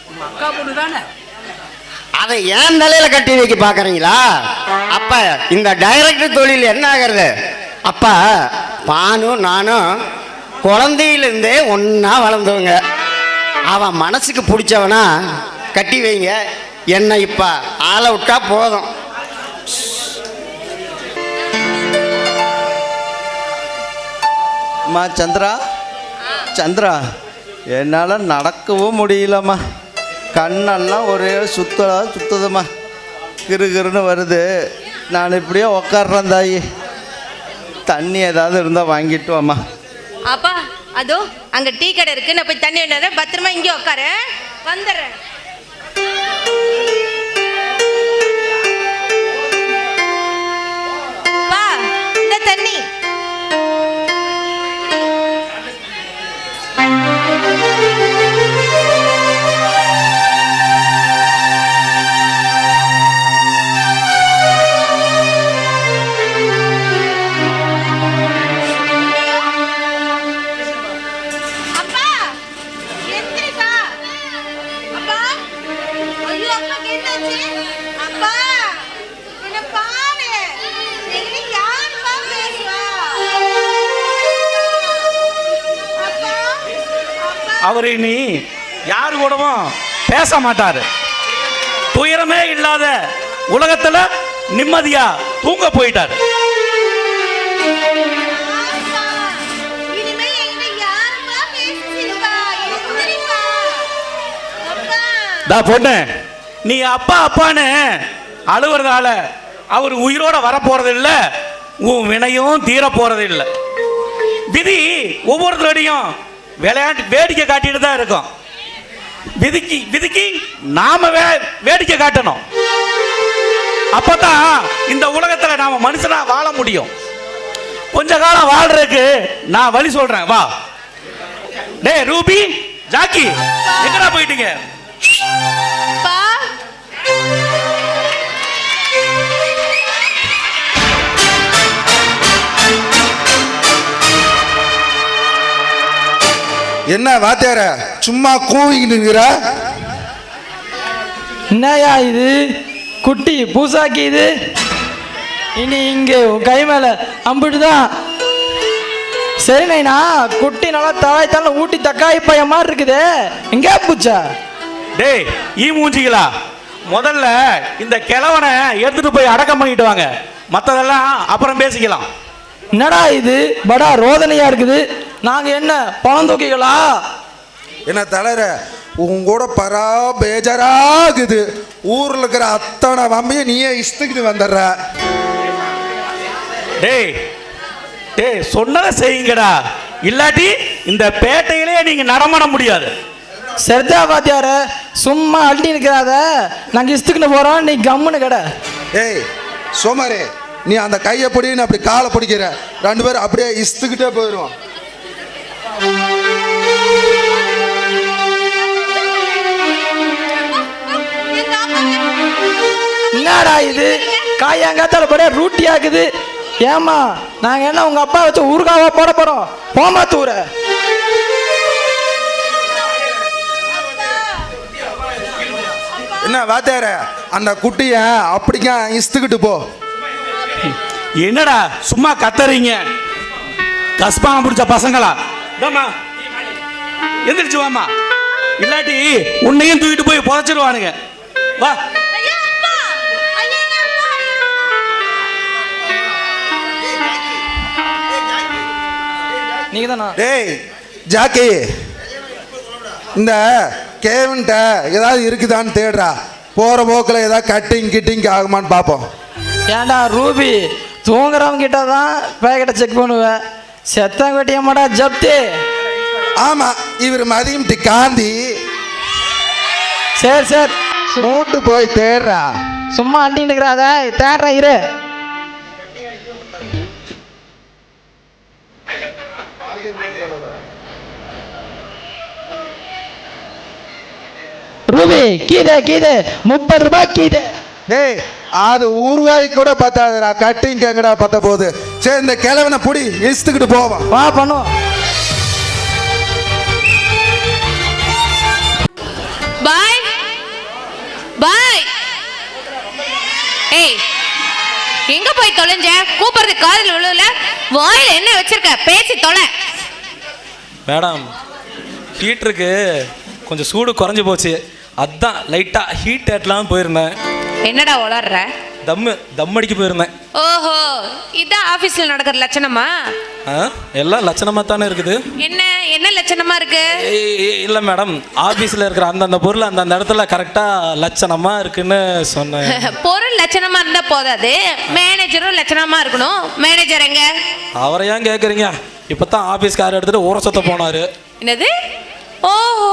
உங்க அக்கா பொண்ணு தானே? அதை ஏன் தலையில கட்டி வைக்க பாக்குறீங்களா? அப்ப இந்த டைரக்டர் தொழில் என்ன ஆகிறது? அப்பா, பானும் நானும் குழந்தையிலிருந்தே ஒன்னா வளர்ந்தவங்க. அவன் மனசுக்கு பிடிச்சவனா கட்டி வைங்க, என்ன இப்ப ஆளை விட்டா போதும். அம்மா சந்திரா, சந்திரா, என்னால் நடக்கவும் முடியலம்மா. கண்ணெல்லாம் ஒரே சுத்துதும்மா, கிருகிருன்னு வருது. நான் இப்படியே உக்காடுறேன் தாயி. தண்ணி ஏதாவது இருந்தால் வாங்கிட்டு வாம்மா. அப்பா, அதோ அங்க டீ கடை இருக்கு, நான் போய் தண்ணி வேணும். பத்திரமா இங்கே உட்காரு, வந்துடுறேன். பா, இந்த தண்ணி. அவர் இனி யாரு கூடவும் பேச மாட்டாரு. துயரமே இல்லாத உலகத்துல நிம்மதியா தூங்க போயிட்டாரு. பொண்ணு, நீ அப்பா அப்பான்னு அழுவுறதால அவர் உயிரோட வர போறது இல்ல, உன் வினையும் தீர போறது இல்லை. விதி ஒவ்வொருத்தரையும் விளையாட்டு வேடிக்கை காட்டிட்டு தான் இருக்கும். விதிக்கு நாம வேடிக்கை காட்டணும். அப்பதான் இந்த உலகத்துல நாம மனுஷனா வாழ முடியும். கொஞ்ச காலம் வாழ்றதுக்கு நான் வழி சொல்றேன், வா. டே ரூபி, ஜாக்கி, எங்கடா போயிட்டீங்க? என்ன வாத்தியார சும்மா கூவிக்கிட்டு இருக்கிற? என்னையா இது குட்டி பூசாக்கி? இது இனி இங்கே உன் கை மேல அம்பிட்டுதான். சரி நைனா, குட்டி நல்லா தவாய்த்தால ஊட்டி தக்காய் பைய மாதிரி இருக்குது. எங்கே பூச்சா? டேய் ஈ மூஞ்சிகளா, முதல்ல இந்த கிழவனை எடுத்துட்டு போய் அடக்கம் பண்ணிட்டு வாங்க, மற்றதெல்லாம் அப்புறம் பேசிக்கலாம். என்னடா இது படா ரோதனையா இருக்குது. நாங்க என்ன பணம் தூக்கிகளா? என்ன தலைற உன் கூட பரா பேஜராகுது. ஊர்ல இருக்கிற அத்தனை வம்பிய நீயே இஷ்டத்துக்கு வந்துடுற. டேய் டேய் சொன்னதை செய்யுங்கடா, இல்லாட்டி இந்த பேட்டையிலே நீங்க நடமாட முடியாது. சரிதா வாத்தியார, சும்மா அள்ளி இருக்கிறாத. நாங்க இஷ்டத்துக்குன்னு போறோம், நீ கம்முன்னு கடை. ஏய் சோமாரே, நீ அந்த கையை பிடின்னு அப்படி காலை பிடிக்கிற, ரெண்டு பேரும் அப்படியே இஷ்டத்துக்கிட்டே போயிடுவோம். என்னடா இது காயாங்காத்தால பட ரூட்டி ஆகுது. ஏமா நாங்க என்ன உங்க அப்பா வச்சு ஊருக்காவா போட போறோம்? போமா தூர. என்ன வாத்தியார, அந்த குட்டிய அப்படிக்கா இஷ்டத்துக்கிட்டு போ. என்னடா சும்மா கத்தறீங்க? கஸ்பான பிடிச்ச பசங்களா? எந்திரிச்சு வாமா, இல்லாட்டி உன்னையும் தூக்கிட்டு போய் புதைச்சிருவானுங்க. வா. நீங்க தானா? டேய் ஜாக்கி, இந்த கேவன்ட்ட ஏதாவது இருக்குதான்னு தேடுறா. போற போக்கில் ஏதாவது கட்டிங் ஆகுமான்னு பார்ப்போம். ஏண்டா ரூபி, தூங்குறவங்க கிட்ட தான் பேக்கெட்டை செக் பண்ணுவேன். செத்தம் கட்டியமாடா ஜப்தி. ஆமா, இவர் மதியம் காந்தி. சரி சரி மூட்டு போய் தேடுறா. சும்மா அண்டின்னு இருக்கிறாத, தேடுற இரு. ரூபி கீதே 30 ரூபாய் கீதே. டேய் அது ஊறுகாய் கூட பத்தாதுடா, கட்டிங் எங்கடா பத்த போகுது. சரி இந்த கிழவனை புடி, இஷ்டத்துக்கிட்டு போவான். வா பண்ணுவோம். பாய் பாய். ஏய் எங்க போய் தொலைஞ்ச? கூப்பிடுறது காதுல விழுல, வாயில என்ன வச்சிருக்க? பேசி தொலை. மேடம், ஹீட்டருக்கு கொஞ்சம் சூடு குறைஞ்சி போச்சு, அதான் லைட்டா ஹீட் ஏட்டலாம் போயிருந்தேன். என்னடா உளர்ற? தம் அடிக்க போயிருந்தேன். ஓஹோ, இதான் ஆபீஸ்ல நடக்கிற லட்சணமா? எல்லாம் லட்சணமா தானே இருக்குது. என்ன லட்சணமா இருக்கு? இல்ல மேடம், ஆபீஸ்ல இருக்கிற அந்தந்த பொருள் அந்தந்த இடத்துல கரெக்டா லட்சணமா இருக்குன்னு சொன்னேன். பொருள் லட்சணமா இருந்தா போதாது, மேனேஜரும் லட்சணமா இருக்கணும். மேனேஜர் எங்க? அவரை ஏன் கேக்குறீங்க? இப்பதான் ஆபீஸ் கார் எடுத்துட்டு ஊரை சுத்த போனாரு. என்னது? ஓஹோ,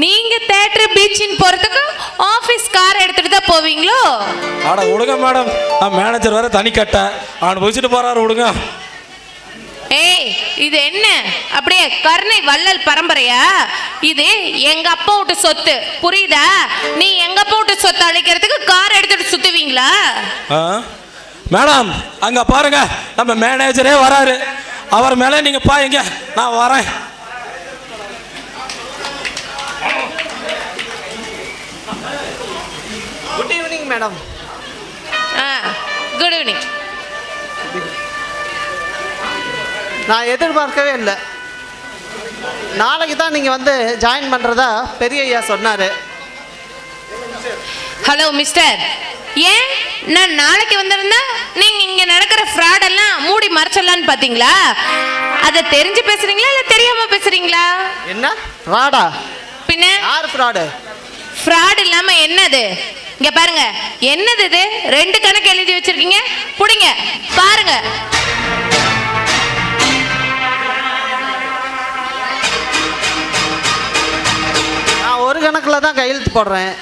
நீங்க தியேட்டர் பீச்சின் போறதுக்கு ஆபீஸ் கார் எடுத்துட்டு தான் போவீங்களோ? ஆட விடுங்க மேடம், நான் மேனேஜர் வேற தனி கட்ட அவன் வச்சுட்டு போறாரு, விடுங்க. ஏய் இது என்ன அப்படியே கருணை வள்ளல் பரம்பரையா? இது எங்க அப்பா விட்டு சொத்து, புரியுதா? நீ எங்க அப்பா விட்டு சொத்து அழிக்கிறதுக்கு கார் எடுத்துட்டு சுத்துவீங்களா? மேடம் அங்க பாருங்க, நம்ம மேனேஜரே வராரு. அவர் மேல நீங்க பாருங்க, நான் வரேன். Good evening madam. Good evening. நான் எதிர்பார்க்கவே இல்லை. நாளைக்கு தான் நீங்கள் வந்து ஜாயின் பண்ணுறதா பெரிய ஐயா சொன்னார். ஹலோ மிஸ்டர், ஏன் நான் நாளைக்கு வந்திருந்தா நீங்கள் இங்கே நடக்கிற ஃப்ராடெல்லாம் மூடி மறைச்சிடலான்னு பார்த்தீங்களா? அதை தெரிஞ்சு பேசுகிறீங்களா இல்லை தெரியாமல் பேசுகிறீங்களா? என்ன ஃப்ராடா? பின்ன யார் ஃப்ராடு? ஃப்ராட் இல்லாமல் என்னது? இங்க பாருங்க, என்னது இது? 2 கணக்கு எழுதி வச்சிருக்கீங்க, புடிங்க பாருங்க. நான் ஒரு கணக்கில் தான் கையெழுத்து போடுறேன்.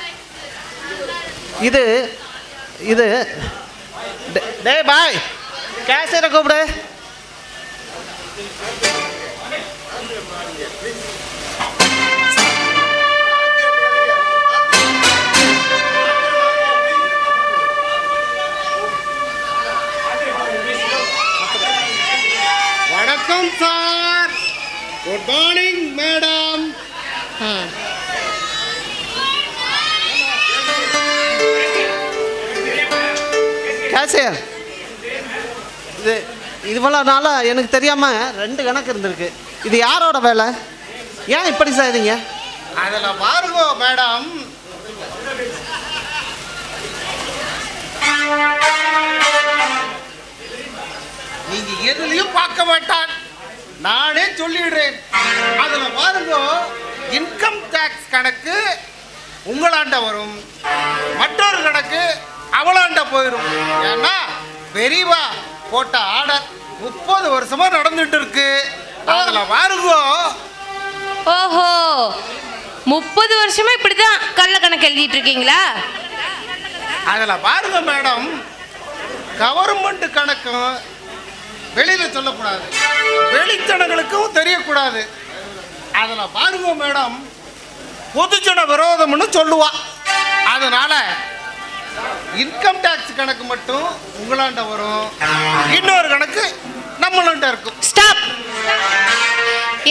இது இது டேய் பாய், கேஷியரை கூப்பிடு. வணக்கம் sir. Good morning madam. Cashier, இது இவ்வளோ நாளாக எனக்கு தெரியாமல் 2 கணக்கு இருந்திருக்கு. இது யாரோட வேலை? ஏன் இப்படி செய்றீங்க? அதில் பாருங்க மேடம், நீங்க எதுலையும் பார்க்க மாட்டான், நானே சொல்லிடுறேன். அதுல பாருங்க, இன்கம் டேக்ஸ் கணக்கு உங்களாண்ட வரும், மற்றொரு கணக்கு அவளாண்ட போயிடும். ஏன்னா பெரியவா போட்ட ஆர்டர் 30 வருஷமா நடந்துட்டு இருக்கு. அதுல பாருங்க. ஓஹோ, 30 வருஷமா இப்படிதான் கள்ள கணக்கு எழுதிட்டு இருக்கீங்களா? அதுல பாருங்க மேடம், கவர்மெண்ட் கணக்கும் வெளியில சொல்லக்கூடாது, வெளித்தனங்களுக்கும் தெரியக்கூடாது. அதுல பாருங்க மேடம், பொதுஜன விரோதம்னு சொல்லுவா. அதனால இன்கம் டாக்ஸ் கணக்கு மட்டும் உங்களாண்ட வரும், இன்னொரு கணக்கு நம்மளாண்ட இருக்கும். ஸ்டாப்.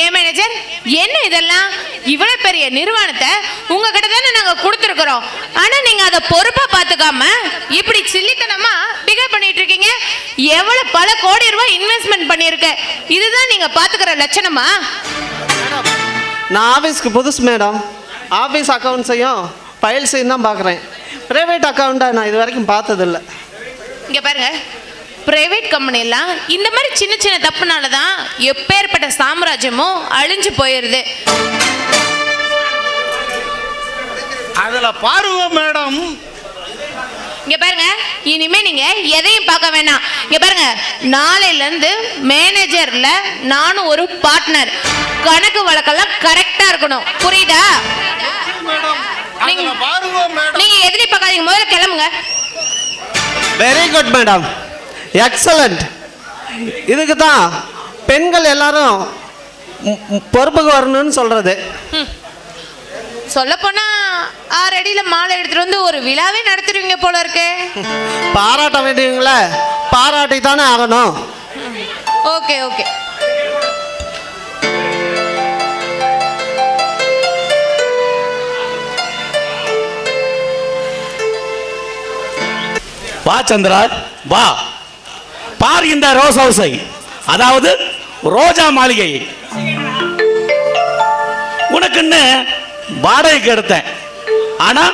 ஏன் மேனேஜர், என்ன இதெல்லாம்? இவ்வளவு பெரிய நிறுவனத்தை உங்ககிட்ட தானே நாங்க கொடுத்துருக்கிறோம். ஆனா நீங்க அதை பொறுப்பா பாத்துக்காம இப்படி சில்லித்தனமா பிகேவ் பண்ணிட்டு இருக்கீங்க. எவ்வளவு பல கோடி ரூபாய் இன்வெஸ்ட்மெண்ட் பண்ணிருக்க, இதுதான் நீங்க பாத்துக்கிற லட்சணமா? நான் ஆஃபீஸ்க்கு புதுசு மேடம். ஆஃபீஸ் அக்கௌண்ட்ஸையும் ஃபைல்ஸையும் தான் பார்க்குறேன். ப்ரைவேட் அக்கௌண்ட்டை நான் இது வரைக்கும் பார்த்ததில்லை. இங்க பாருங்க, பிரைவேட் கம்பெனிலாம் இந்த மாதிரி சின்ன சின்ன தப்புனால தான் எப்பேற்பட்ட சாம்ராஜ்யமும் அழிஞ்சு போயிருது. அதுல பாருங்க மேடம், இங்க பாருங்க, இனிமே நீங்க எதையும் பார்க்க வேணாம். இங்க பாருங்க, நாளையில இருந்து மேனேஜர்ல நானும் ஒரு பார்ட்னர். கணக்கு வழக்கெல்லாம் கரெக்டா இருக்கணும், புரியுதா? நீங்க எதிலையும் பார்க்காதீங்க, முதல்ல கிளம்புங்க. Very good madam, excellent. இதுக்கு தான் பெண்கள் எல்லாரும் பொறுப்புக்கு வரணும்னு சொல்றது. சொல்லப்போனா 6 அடியில மாலை எடுத்துட்டு வந்து ஒரு விழாவே நடத்திடுவீங்க போல இருக்கு. பாராட்ட வேண்டியவங்கள பாராட்டி தானே ஆகணும். Okay okay. வா சந்திரா, வா பார் இந்த ரோஸ் ஹவுஸை, அதாவது ரோஜா மாளிகை. உனக்குன்னு வாடகைக்கு எடுத்தேன், ஆனா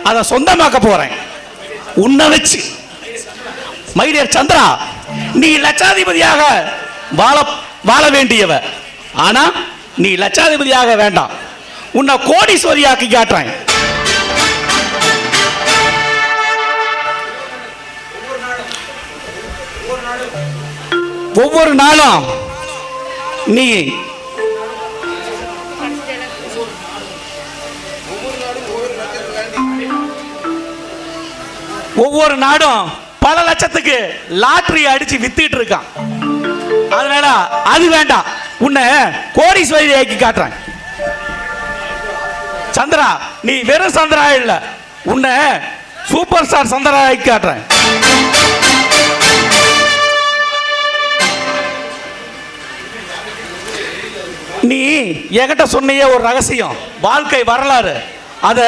அதை சொந்தமாக்க போறேன் உன்னை வச்சு. மை டியர் சந்திரா, நீ லட்சாதிபதியாக வாழ வேண்டியவ, ஆனா நீ லட்சாதிபதியாக வேண்டாம், உன்னை கோடீஸ்வரியாக்கி காட்டுறேன். ஒவ்வொரு நாளும் நீ ஒவ்வொரு நாடும் பல லட்சத்துக்கு லாட்டரி அடிச்சு வித்துட்டு இருக்கான். அதனால அது வேண்டாம், உன்னை கோடீஸ்வரி ஆக்கி காட்டுறேன். சந்திரா, நீ வெறும் சந்திரா இல்ல, உன்னை சூப்பர் ஸ்டார் சந்திரா ஆக்கி காட்டுறேன். நீ என்கிட்ட சொன்னிய ஒரு ரகசியம், வாழ்க்கை வரலாறு, அத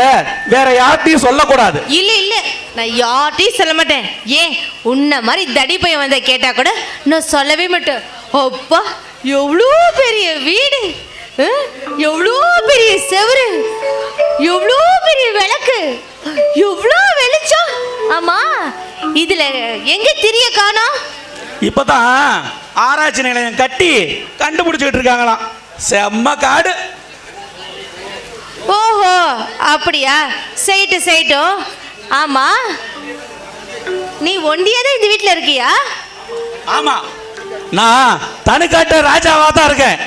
வேற யார்ட்டையும் சொல்லக்கூடாது. இல்ல இல்ல, நான் யார்ட்டையும் சொல்ல மாட்டேன். ஏன் உன்ன மாதிரி தடி பையன் வந்த கேட்டா கூட நான் சொல்லவே மாட்டேன். அப்பா, எவ்வளோ பெரிய வீடு, எவ்வளோ பெரிய செவரு, எவ்வளோ பெரிய விளக்கு, எவ்வளோ வெளிச்சம். ஆமா, இதுல எங்க திரிய காணோம்? இப்பதான் ஆராய்ச்சி நிலையம் கட்டி கண்டுபிடிச்சிட்டு இருக்காங்களாம். செம்ம காடு. ஓஹோ, அப்படியா? செய்யட்டும். ஆமா, நீ ஒண்டியாதான் இந்த வீட்டில் இருக்கியா? ஆமா, நான் தனிக்காட்ட ராஜாவா தான் இருக்கேன்.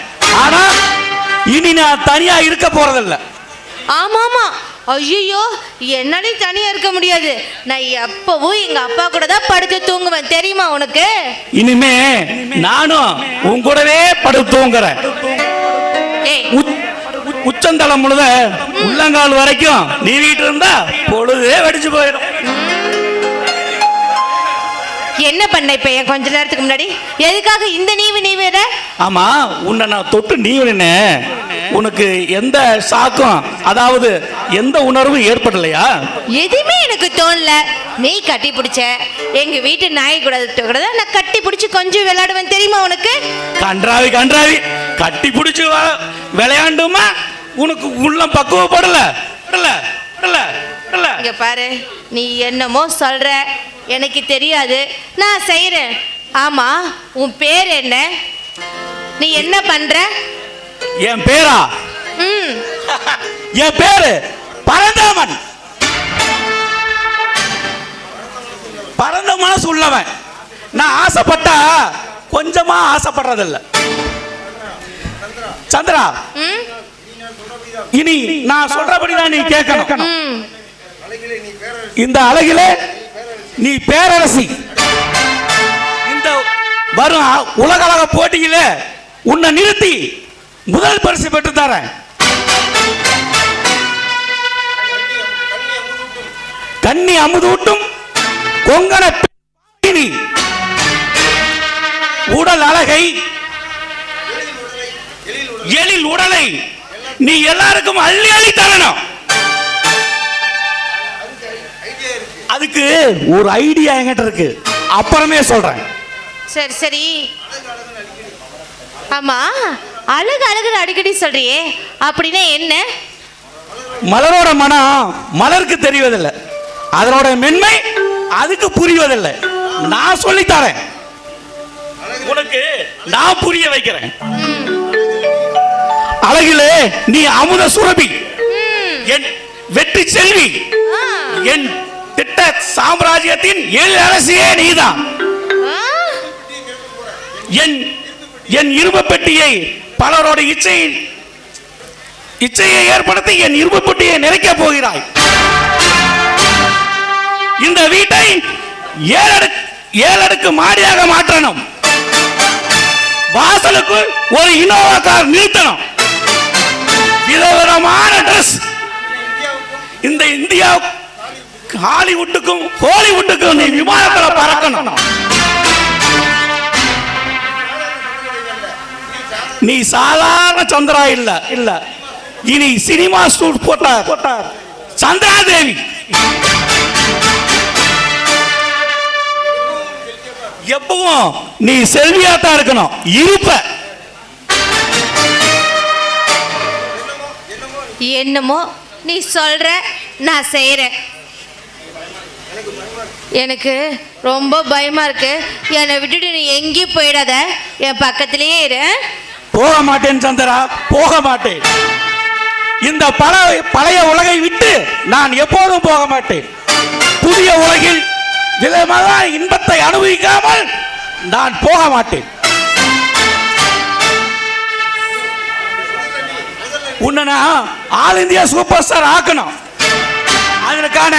ஆனா இனி நான் தனியா இருக்க போறதில்ல. ஆமாமா, ஐயோ, என்னாலையும் தனியா இருக்க முடியாது. நான் எப்பவும் எங்க அப்பா கூட தான் படுத்து தூங்குவேன், தெரியுமா உனக்கு? இனிமே நானும் உன் கூடவே படுத்து தூங்குறேன். உச்சந்தளம் முழுத உள்ளங்கால் வரைக்கும் நீ வீட்டு இருந்தா பொழுதே வெடிச்சு போயிடும். என்ன பண்ண இப்ப கொஞ்ச நேரத்துக்கு முன்னாடி? எதுக்காக இந்த நீவேற? ஆமா, உன்னை நான் தொட்டு நீவினே, உனக்கு எந்த சாக்கும், அதாவது எந்த உணர்வும் ஏற்படலையா? எதுவுமே எனக்கு தோணல. நீ கட்டி பிடிச்ச எங்க வீட்டு நாய் கூட நான் கட்டி பிடிச்சு கொஞ்சம் விளையாடுவேன், தெரியுமா உனக்கு? கன்றாவி கட்டி பிடிச்சு விளையாண்டுமா உனக்கு உள்ளம் பக்குவப்படல. இங்க பாரு, நீ என்னமோ சொல்ற, எனக்கு தெரியாது, நான் செய்யறேன். ஆமா, உன் பேர் என்ன? நீ என்ன பண்ற? என் பேரா? என் பேரு பரந்தாமன். பரந்த மனசு உள்ளவன். நான் ஆசைப்பட்டா கொஞ்சமா ஆசைப்படுறதில்ல. சந்திரா, இனி நான் சொல்றபடிதான் நீ கேட்கணும். இந்த அழகிலே நீ பேரரசி. இந்த வரும் உலகளக போட்டியில உன்னை நிறுத்தி முதல் பரிசு பெற்று தரேன். கன்னி அமுதூட்டும் கொங்கண உடல் அழகை, எழில் உடலை நீ எல்லாருக்கும் அள்ளி அள்ளி தரணும். அதுக்கு ஒரு ஐடியா என்கிட்ட இருக்கு, அப்புறமே சொல்றேன். சரி. ஆமா, அழகு அடிக்கடி சொல்றியே, அப்படின்னா என்ன? மலரோட மனம் மலருக்கு தெரிவதில்லை, அதனோட மென்மை அதுக்கு புரிவதில்லை. நான் சொல்லி தரேன், உனக்கு நான் புரிய வைக்கிறேன். அழகிலே நீ அமுத சுரபி, என் வெற்றி செல்வி, என் திட்ட சாம்ராஜ்யத்தின் எழிலரசியே நீதான். என் இரும்பு பெட்டியை பலரோட இச்சையை ஏற்படுத்தி என் இரும்பு பெட்டியை நிறைக்க போகிறாய். இந்த வீட்டை 7 அடுக்கு மாடியாக மாற்றணும். வாசலுக்கு ஒரு இனோவா கார் நிறுத்தணும். விதவிதமான ட்ரெஸ். இந்த இந்தியா ஹாலிவுட்டுக்கும் ஹாலிவுட்டுக்கும் நீ விமானத்தில் பறக்கணும். நீ சாதாரண சந்திரா இல்ல, இனி சினிமா சூட் போட்ட சந்திரா தேவி. எப்பவும் நீ செல்வியாத்தான் இருக்கணும், இருப்ப. என்னமோ நீ சொல்ற, நான் செய்யறேன். எனக்கு ரொம்ப பயமா இருக்கு. என்னை விட்டுட்டு நீ எங்கேயும் போயிடாத, என் பக்கத்திலேயே இரு. போக மாட்டேன் சந்திரா, போக மாட்டேன். இந்த பழைய உலகை விட்டு நான் எப்போதும் போக மாட்டேன். புதிய உலகில் விதமான இன்பத்தை அனுபவிக்காமல் நான் போக மாட்டேன். உன்னை நான் ஆல் இந்தியா சூப்பர் ஸ்டார் ஆக்கணும். அதற்கான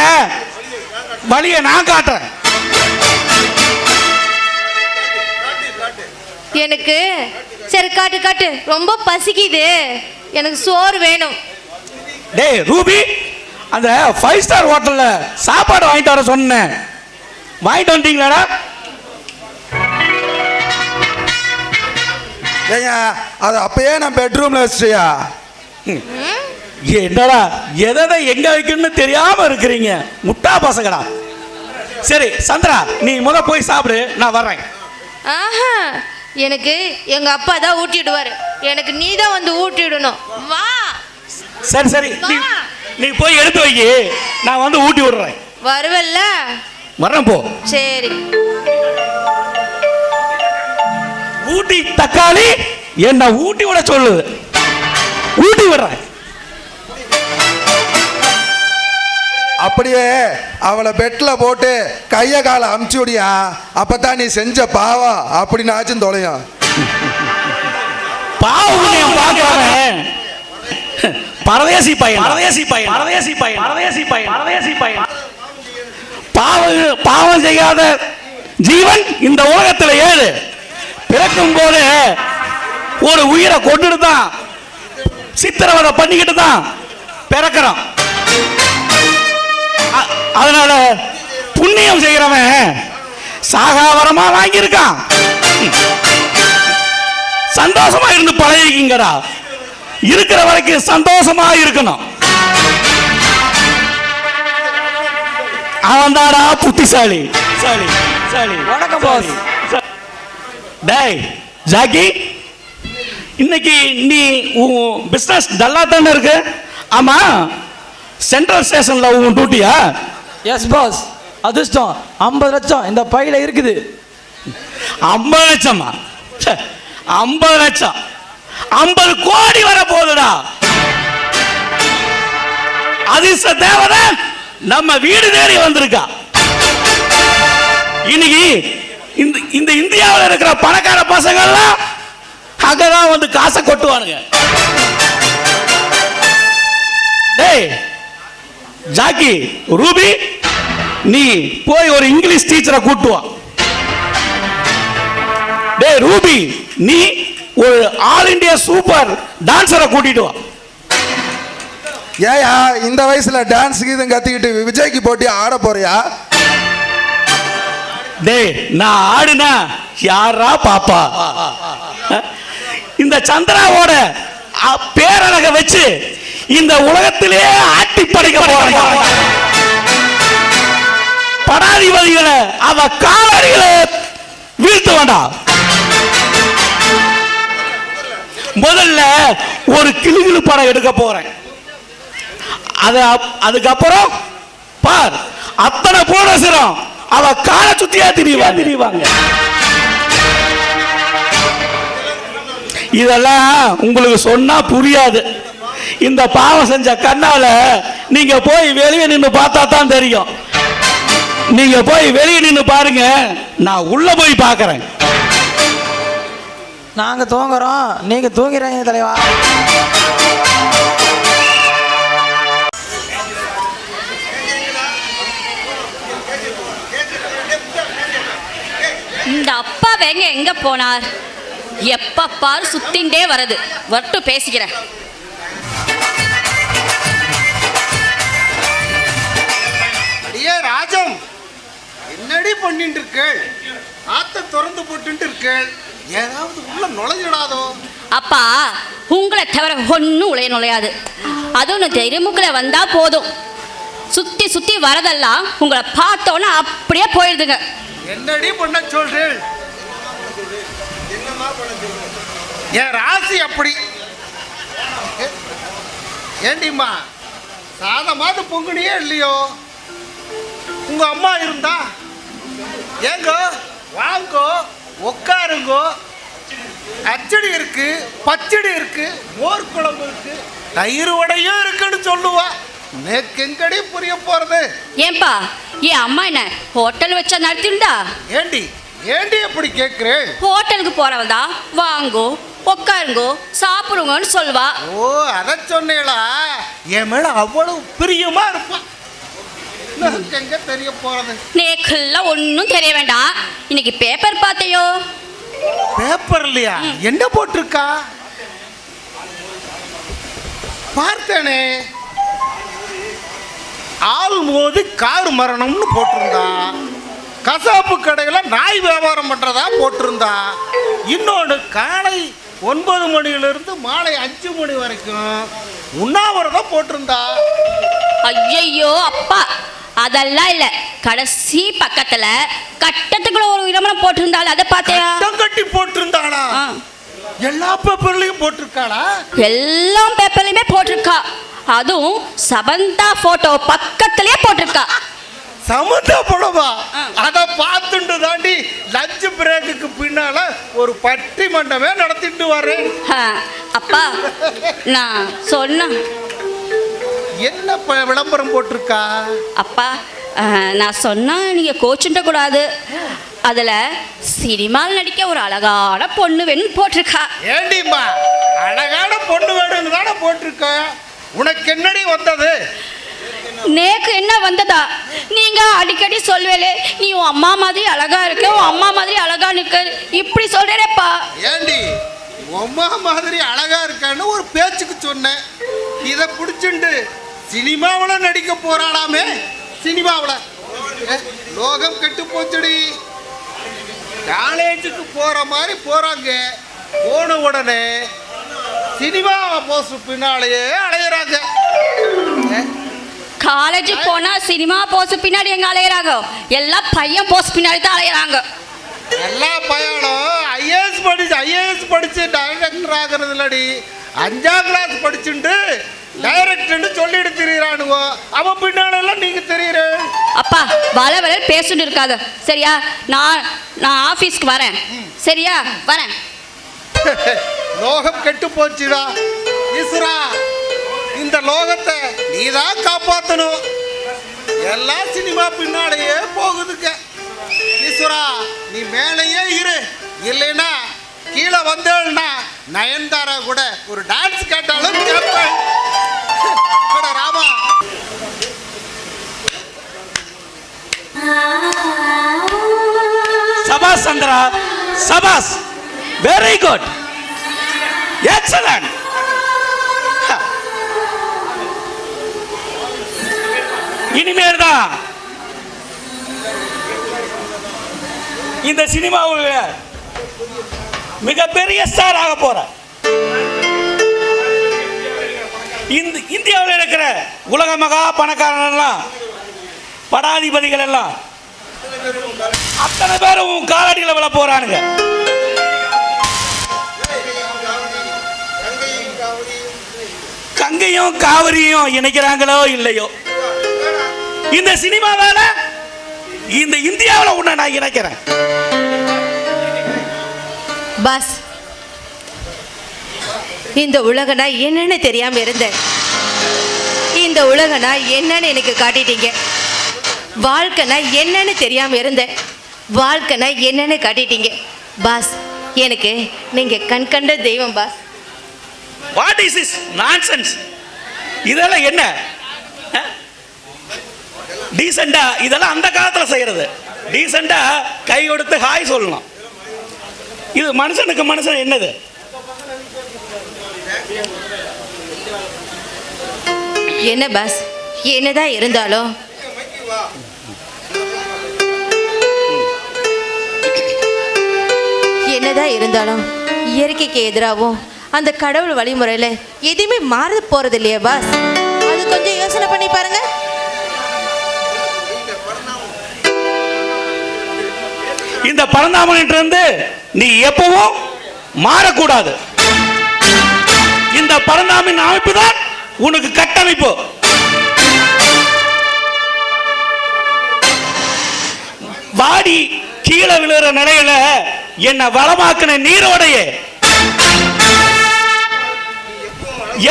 வழியை நான் காட்டுறேன். எனக்கு சரி, காட்டு. ரொம்ப பசிக்குது, எனக்கு சோறு வேணும். டேய் ரூபி, அந்த 5 ஸ்டார் ஹோட்டல்ல சாப்பாடு வாங்கிட்டு வர சொன்னேன், வாங்கிட்டு வந்துட்டீங்களாடா? ஏங்க, அது அப்பயே நான் பெட்ரூம்ல வச்சியா? என்னடா எதை எங்க வைக்கணும்னு தெரியாம இருக்கிறீங்க, முட்டா பசங்கடா. சரி சந்திரா, நீ போய் சாப்பிடு, நான் வர்றேன். ஆஹா, எனக்கு எங்க அப்பா தான் ஊட்டிடுவாரு. எனக்கு நீ தான் வந்து ஊட்டிடணும். வா. சரி சரி, நீ போய் எடுத்து வை, நான் வந்து ஊட்டி விடுறேன். வருவல்ல? வரேன் போ. சரி. ஊட்டி தக்காளி என்ன ஊட்டி விட சொல்லுது, ஊட்டி விடுறேன். அப்படியே அவளை பெட்டில் போட்டு கையை காலை அமுச்சு விடியா, அப்பதான் நீ செஞ்ச பாவம் அப்படின்னு ஆச்சும் தொலையும். பாவம் பார்க்கிறவன் பரதேசி பையன், பரதேசி பையன், பரதேசி பையன், பரதேசி பையன், பரதேசி பையன். பாவம் செய்யாத ஜீவன் இந்த உலகத்தில் ஏது. பிறக்கும் போது ஒரு உயிரை கொண்டுட்டு தான் சித்திரவதை பண்ணிக்கிட்டு தான் பிறக்கிறோம். அதனால புண்ணியம் செய்கிறவன் சாகாவரமா வாங்கியிருக்கான். சந்தோஷமா இருந்து பழகிங்கடா, இருக்கிற வரைக்கும் சந்தோஷமா இருக்கணும். அவன் தாடா புத்திசாலி. சாலி சாலி. வணக்கம் பாஸ். டேய் ஜாக்கி, இன்னைக்கு நீ உன் பிசினஸ் நல்லா தானே இருக்கு? ஆமா, சென்ட்ரல் ஸ்டேஷன்ல உன் டியூட்டியா? S pass. அதிர்ஷ்டம் 50 லட்சம் இந்த பையில இருக்குது. 50 லட்சமா? 50 லட்சம் 50 கோடி வர போகுதுடா. அதிர்ஷ்ட தேவதை நம்ம வீடு தேடி வந்திருக்கா. இன்னைக்கு இந்த இந்தியாவில் இருக்கிற பணக்கார பசங்கள்லாம் அங்கதான் வந்து காசை கொட்டுவானுங்க. டேய் ஜாக்கி, ரூபி, நீ போய் ஒரு இங்கிலீஷ் டீச்சரை கூட்டு வா. டேய் ரூபி, நீ ஒரு ஆல் இந்தியா சூப்பர் டான்சரை கூட்டிட்டு வா. ஏயா இந்த வயசுல டான்ஸ் கீதம் கத்திக்கிட்டு விஜய்க்கு போட்டி ஆட போறியா? டேய் நான் ஆடுனா யாரா பாப்பா? இந்த சந்திராவோட பேரழக வச்சு இந்த உலகத்திலே ஆட்டி படைக்க போறாங்க. படாதிபதிகளை அவ காலடிகளை வீழ்த்த வேண்டாம். முதல்ல ஒரு கிளிகிளு படம் எடுக்க போறேன். அதுக்கப்புறம் பார், அத்தனை போனசரம் அவ கால சுத்தியா திரிவாங்க. இதெல்லாம் உங்களுக்கு சொன்னா புரியாது. இந்த பாவம் செஞ்ச கண்ணால நீங்க போய் வெளியே நின்று பார்த்தா தான் தெரியும். நீங்க போய் வெளியே நின்று பாருங்க, நான் உள்ள போய் பார்க்கறேன். நாங்க தூங்குறோம், நீங்க தூங்கிறீங்க தலைவா. இந்த அப்பா வேங்க எங்க போனார்? எப்ப பாரு சுத்தின்டே வரது. வரட்டும், பேசிக்கிறேன். அடியே ராஜம், என்னடி பண்ணிட்டு இருக்கேள்? ஆத்த திறந்து போட்டு இருக்கேள், ஏதாவது உள்ள நுழைஞ்சிடாதோ? அப்பா, உங்களை தவிர ஒன்றும் உளைய நுழையாது. அதுவும் தெருமுக்கில் வந்தா போதும், சுத்தி சுத்தி வரதெல்லாம் உங்களை பார்த்தோன்னா அப்படியே போயிடுதுங்க. என்னடி பண்ண சொல்றேள்? என் ராசி அப்படி. ஏண்டிம்மா, சாதமாவது பொங்குனியே இல்லையோ? உங்க அம்மா இருந்தா ஏங்கோ வாங்கோ உட்காருங்கோ, அச்சடி இருக்கு, பச்சடி இருக்கு, மோர் குழம்பு இருக்கு, தயிர் வடையும் இருக்குன்னு சொல்லுவா. எனக்கு எங்கடி புரிய போறது? ஏன்பா, என் அம்மா என்ன ஹோட்டல் வச்சா நடத்திருந்தா? ஏண்டி ஏண்டி அப்படி கேட்குறேன்? ஹோட்டலுக்கு போறவதா வாங்கோ உட்காருங்கோ சாப்பிடுங்கன்னு சொல்லுவா. ஓ, அதை சொன்னேளா? என் மேல அவ்வளவு பிரியமா இருப்பா. எங்க தெரிய போறது? நேக்கெல்லாம் ஒன்றும் தெரிய வேண்டாம். இன்னைக்கு பேப்பர் பார்த்தையோ? பேப்பர் இல்லையா? என்ன போட்டிருக்கா? பார்த்தேனே, ஆள் மோதி கார் மரணம்னு போட்டிருந்தா. கசாப்பு கடையில் நாய் வியாபாரம் பண்றதா போட்டிருந்தா. இன்னொன்று காலை 9 மணியிலிருந்து மாலை 5 மணி வரைக்கும் உண்ணாவிரதம் போட்டிருந்தா. ஐயையோ அப்பா, அதெல்லாம் இல்லை. கடைசி பக்கத்துல கட்டத்துக்குள்ள ஒரு விளம்பரம் போட்டிருந்தாள், அதை பார்த்தியா? கட்டி போட்டிருந்தாளா? எல்லா பேப்பர்லயும் போட்டிருக்காளா? எல்லா பேப்பர்லயுமே போட்டிருக்கா. அதுவும் சமந்தா போட்டோ பக்கத்திலேயே போட்டிருக்கா. சமந்தா போடவா? அத பார்த்துட்டு தாண்டி லஞ்ச் பிரேக்குக்கு பின்னால ஒரு பட்டி மண்டபமே நடத்திட்டு வரேன். அப்பா நான் சொன்ன என்ன விளம்பரம் போட்டிருக்கா? அப்பா நான் சொன்னா நீங்க கோச்சுட்ட கூடாது. அதுல சினிமாவில் நடிக்க ஒரு அழகான பொண்ணு வேணும் போட்டிருக்கா. ஏண்டிம்மா, அழகான பொண்ணு வேணும்னு தானே போட்டிருக்க. உனக்கு என்னடி வந்தது? நேக்கு என்ன வந்ததா? நீங்க அடிக்கடி சொல்வேலே, நீ உன் அம்மா மாதிரி அழகா இருக்க, உன் அம்மா மாதிரி அழகா நிக்க, இப்படி சொல்றேப்பா. ஏண்டி அம்மா மாதிரி அழகா இருக்கான்னு ஒரு பேச்சுக்கு சொன்னேன். இதை பிடிச்சுண்டு சினிமாவில் நடிக்க போறாளாமே. சினிமாவில் லோகம் கெட்டு போச்சுடி. காலேஜுக்கு போற மாதிரி போறாங்க. போன உடனே சினிமா போஸ் பின்னாலேயே அலையிறாங்க. காலேஜ் போனா சினிமா போஸ் பின்னாடி எங்க அலையிறாங்க? எல்லாம் பையன் போஸ் பின்னாடி தான் அலையிறாங்க. எல்லா பையனும் ஐஏஎஸ் படிச்சு டைரக்டர் ஆகிறது இல்லடி, 5ஆம் கிளாஸ் படிச்சுட்டு டைரக்டர்னு சொல்லிட்டு திரியிறானுவோ. அவன் பின்னாலெல்லாம் நீங்க தெரியுற. அப்பா வள பேசிட்டு இருக்காது சரியா? நான் ஆபீஸ்க்கு வரேன் சரியா? வரேன். லோகம் கெட்டு போச்சுடா ஈஸ்வரா. இந்த லோகத்தை நீதான் காப்பாற்றணும். எல்லா சினிமா பின்னாலேயே போகுதுங்க. ஈஸ்வரா நீ மேலேயே இரு, இல்லைன்னா கீழே வந்தேன்னா நயன்தாரா கூட ஒரு டான்ஸ் கேட்டாலும் கேட்பேன். ராமா சபாஸ் சந்திரா, சபாஸ், வெரி குட், எக்ஸலன்ட். இனிமேல் தான் இந்த சினிமாவில் மிகப்பெரிய ஸ்டார் ஆக போற. இந்தியாவில் இருக்கிற உலக மகா பணக்காரன் படாதிபதிகள் எல்லாம் அத்தனை பேரும் காலடியில் விழ போறானுங்க. கங்கையும் காவிரியும் இணைக்கிறாங்களோ இல்லையோ, இந்த சினிமாவால இந்த இந்தியாவில் உன்னை நான் இணைக்கிறேன். பாஸ், இந்த உலகனா என்னன்னு தெரியாம இருந்தேன். இந்த உலகனா என்னன்னு எனக்கு காட்டிட்டீங்க. வாழ்க்கைனா என்னன்னு தெரியாம இருந்தேன். வாழ்க்கைனா என்னன்னு காட்டிட்டீங்க பாஸ். எனக்கு நீங்க கண் கண்ட தெய்வம் boss. What is this nonsense? இதெல்லாம் என்ன டீசெண்டா? இதெல்லாம் அந்த காலத்துல செய்யறது. டீசெண்டா கை கொடுத்து ஹாய் சொல்லணும். இது மனுஷனுக்கு மனுஷன் என்னது? என்ன பாஸ், என்னதான் இருந்தாலும் இயற்கைக்கு எதிராகவும் அந்த கடவுள் வழிமுறையில் எதுவுமே மாறி போறது இல்லையா பாஸ்? அது கொஞ்சம் யோசனை பண்ணி பாருங்க. இந்த பரந்தாமனிலிருந்து நீ எப்பவும் மாறக்கூடாது. இந்த பரந்தாமின் அமைப்பு தான் உனக்கு கட்டமைப்பு. வாடி கீழே விழுற நிலையில என்ன வளமாக்கின நீரோடைய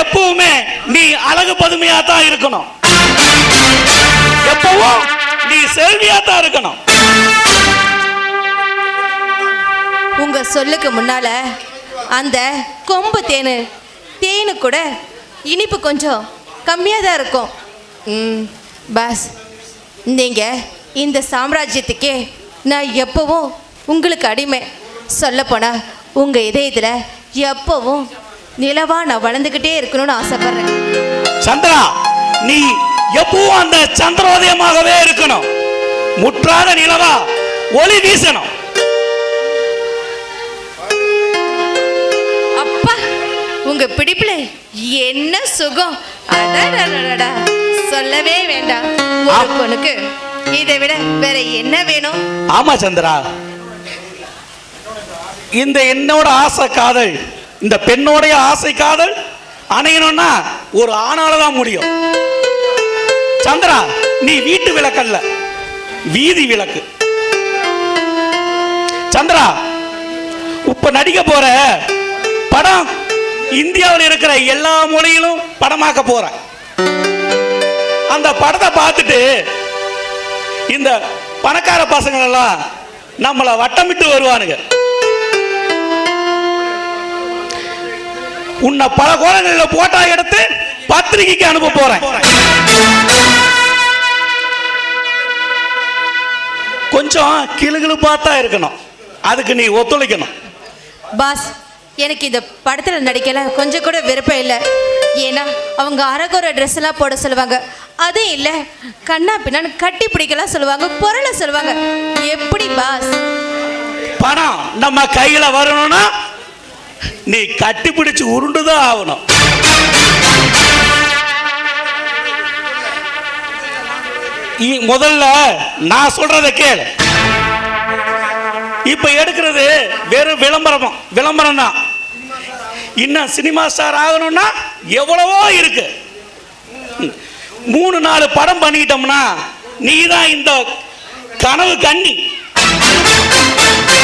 எப்பவுமே நீ அழகு பதுமையா தான் இருக்கணும். எப்பவும் நீ செல்வியா தான் இருக்கணும். உங்க சொல்லுக்கு முன்னால அந்த கொம்பு தேனு கூட இனிப்பு கொஞ்சம் கம்மியாக தான் இருக்கும். பாஸ், நீங்கள் இந்த சாம்ராஜ்யத்துக்கே நான் எப்பவும் உங்களுக்கு அடிமை. சொல்லப்போனால் உங்கள் இதயத்தில் எப்பவும் நிலவா நான் வளர்ந்துக்கிட்டே இருக்கணும்னு ஆசைப்படுறேன். சந்திரா, நீ எப்பவும் அந்த சந்திரோதயமாகவே இருக்கணும். முற்றாத நிலவா ஒளி வீசணும். அப்பா, உங்க பிடிப்புல என்ன சுகம்! அடடடடா, சொல்லவே வேண்டாம். ஒரு பொண்ணுக்கு இதை விட வேற என்ன வேணும்? ஆமா சந்திரா, இந்த என்னோட ஆசை காதல், இந்த பெண்ணோடைய ஆசை காதல் அணையணும்னா ஒரு ஆணால தான் முடியும். சந்திரா, நீ வீட்டு விளக்கல்ல, வீதி விளக்கு. சந்திரா, இப்ப நடிக்க போற படம் இந்தியாவில் இருக்கிற எல்லா மொழியிலும் படமாக்க போற. அந்த படத்தை பார்த்துட்டு இந்த பணக்கார பசங்க எல்லாம் நம்மளை வட்டமிட்டு வருவானுங்க. உன்னை பல கோணங்களில் போட்டா எடுத்து பத்திரிகைக்கு அனுப்ப போறேன். கொஞ்சம் கிளுகிளுப்பாத்தா இருக்கணும், அதுக்கு நீ ஒத்துழைக்கணும். பாஸ், எனக்கு இந்த படத்தில் நடிக்கல கொஞ்சம் கூட விருப்பம் இல்லை. ஏன்னா அவங்க அரகுற ட்ரெஸ் எல்லாம் போட சொல்லுவாங்க, அதுவும் இல்லை கண்ணா பின்னான்னு கட்டி பிடிக்கலாம் சொல்லுவாங்க, பொருளை சொல்லுவாங்க. எப்படி பாஸ்? பணம் நம்ம கையில வரணும்னா நீ கட்டி பிடிச்சு உருண்டுதான் ஆகணும். முதல்ல நான் சொல்றத கேளு. இப்ப எடுக்கிறது வெறும் விளம்பரம் தான். இன்னும் சினிமா ஸ்டார் ஆகணும்னா எவ்வளவோ இருக்கு. 3-4 படம் பண்ணிக்கிட்டோம்னா நீ தான் இந்த கனவு கண்ணி.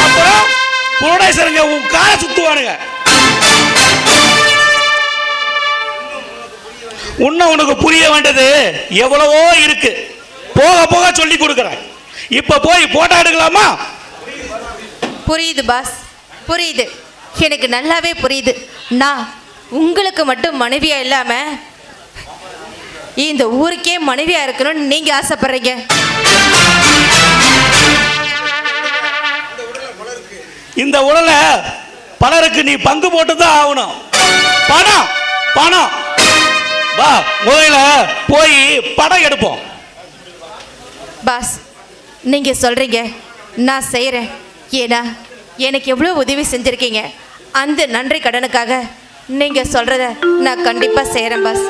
அப்புறம் புரோடேசருங்க உன் காலை சுத்துவானுங்க. உனக்கு புரிய வேண்டியது எவ்வளவோ இருக்கு, போக போக சொல்லி கொடுக்குறேன். இப்ப போய் போட்டோ எடுக்கலாமா? புரியுது பாஸ், புரியுது, எனக்கு நல்லாவே புரியுது. நான் உங்களுக்கு மட்டும் மனைவியா இல்லாம இந்த ஊருக்கே மனைவியா இருக்கணும்னு நீங்க ஆசைப்படுறீங்க. இந்த உடல பலருக்கு நீ பங்கு போட்டுதான் ஆகணும். பணம் பணம் வா, முதல்ல போய் படம் எடுப்போம். பாஸ், நீங்க சொல்றீங்க, நான் செய்யறேன். ஏன்னா எனக்கு எவ்வளோ உதவி செஞ்சிருக்கீங்க. அந்த நன்றி கடனுக்காக நீங்க சொல்றத நான் கண்டிப்பா செய்யறேன் பாஸ்.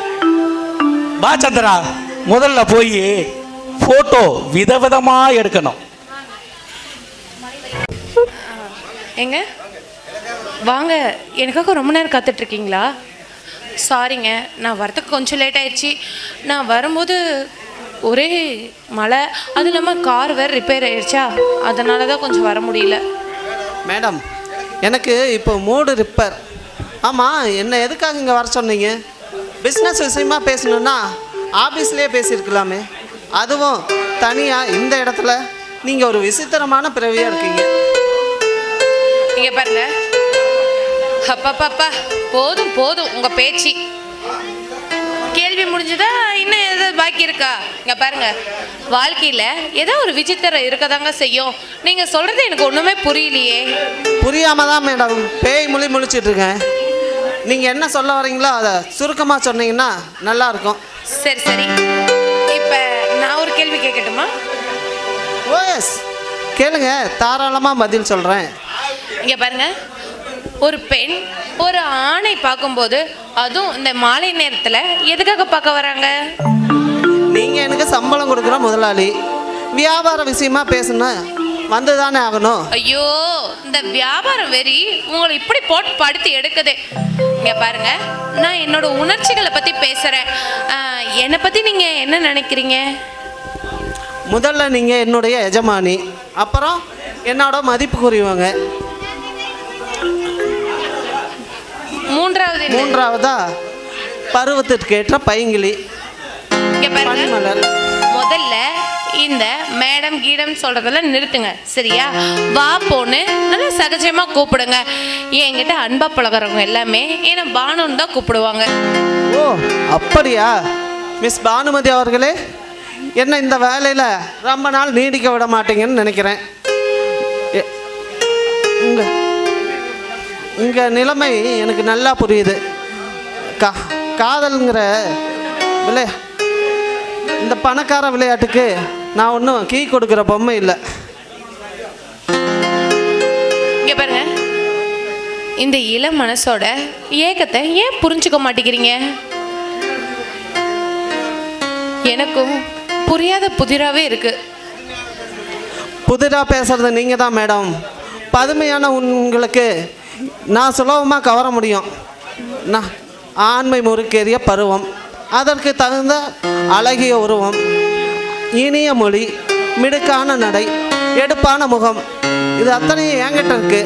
வா சந்திரா, முதல்ல போய் போட்டோ விதவிதமா எடுக்கணும். எங்க வாங்க, எனக்காக ரொம்ப நேரம் காத்துட்டு இருக்கீங்களா? சாரிங்க, நான் வரதுக்கு கொஞ்சம் லேட் ஆயிடுச்சு. நான் வரும்போது ஒரே மழை, அது இல்லாமல் கார் வேறு ரிப்பேர் ஆயிடுச்சா, அதனால தான் கொஞ்சம் வர முடியல. மேடம், எனக்கு இப்போ மூடு ரிப்பேர். ஆமாம், என்ன எதுக்காக இங்கே வர சொன்னீங்க? பிஸ்னஸ் விஷயமா பேசணுன்னா ஆஃபீஸ்லேயே பேசியிருக்கலாமே. அதுவும் தனியாக இந்த இடத்துல நீங்கள் ஒரு விசித்திரமான பிறவியாக இருக்கீங்க. இங்கே பாருங்க, அப்பா போதும் போதும் உங்கள் பேச்சு. கேள்வி முடிஞ்சதா? இன்னும் எதாவது பாக்கி இருக்கா? இங்கே பாருங்க, வாழ்க்கையில் ஏதோ ஒரு விசித்திரம் இருக்கதாங்க செய்யும். நீங்கள் சொல்கிறது எனக்கு ஒன்றுமே புரியலையே. புரியாமல் தான் மேடம் பேய் மொழி முழிச்சிட்ருக்கேன். நீங்கள் என்ன சொல்ல வரீங்களோ அதை சுருக்கமாக சொன்னீங்கன்னா நல்லாயிருக்கும். சரி சரி, இப்போ நான் ஒரு கேள்வி கேட்கட்டுமா? ஓஎஸ், கேளுங்க, தாராளமாக பதில் சொல்கிறேன். இங்கே பாருங்க, ஒரு பெண் ஒரு ஆணை பார்க்கும்போது, அதுவும் இந்த மாலை நேரத்தில் எதுக்காக பார்க்க வராங்க? நீங்கள் எனக்கு சம்பளம் கொடுக்குற முதலாளி, வியாபார விஷயமா பேசணும், வந்து தானே ஆகணும். ஐயோ, இந்த வியாபாரம் வெறி உங்களை இப்படி போட்டு படுத்தி எடுக்குது. இங்கே பாருங்க, நான் என்னோட உணர்ச்சிகளை பற்றி பேசுகிறேன். என்னை பற்றி நீங்கள் என்ன நினைக்கிறீங்க? முதல்ல நீங்கள் என்னுடைய எஜமானி, அப்புறம் என்னோட மதிப்புக்குரியவங்க, மூன்றாவதா பருவத்திற்கு ஏற்ற பைங்கிளி. முதல்ல இந்த மேடம் கீடம் சொல்றதெல்லாம் நிறுத்துங்க, சரியா? வா போன்னு நல்லா சகஜமா கூப்பிடுங்க. என்கிட்ட அன்பா பழகிறவங்க எல்லாமே என்ன பானுன்னு தான் கூப்பிடுவாங்க. ஓ அப்படியா? மிஸ் பானுமதி அவர்களே, என்ன இந்த வேலையில் ரொம்ப நாள் நீடிக்க விட மாட்டீங்கன்னு நினைக்கிறேன். உங்கள் நிலைமை எனக்கு நல்லா புரியுது. காதல்ங்கிற இந்த பணக்கார விளையாட்டுக்கு நான் ஒன்றும் கீ கொடுக்குற பொம்மை இல்லை. இங்கே பாருங்க, இந்த இளம் மனசோட ஏக்கத்தை ஏன் புரிஞ்சுக்க மாட்டேங்கிறீங்க? எனக்கும் புரியாத புதிராகவே இருக்கு. புதிராக பேசுகிறது நீங்கள் தான் மேடம். பதுமையான உங்களுக்கு நான் சுலபமாக கவர முடியும். நான் ஆண்மை முறுக்கேறிய பருவம், அதற்கு தகுந்த அழகிய உருவம், இனிய மொழி, மிடுக்கான நடை, எடுப்பான முகம், இது அத்தனையும் என்கிட்ட இருக்கு.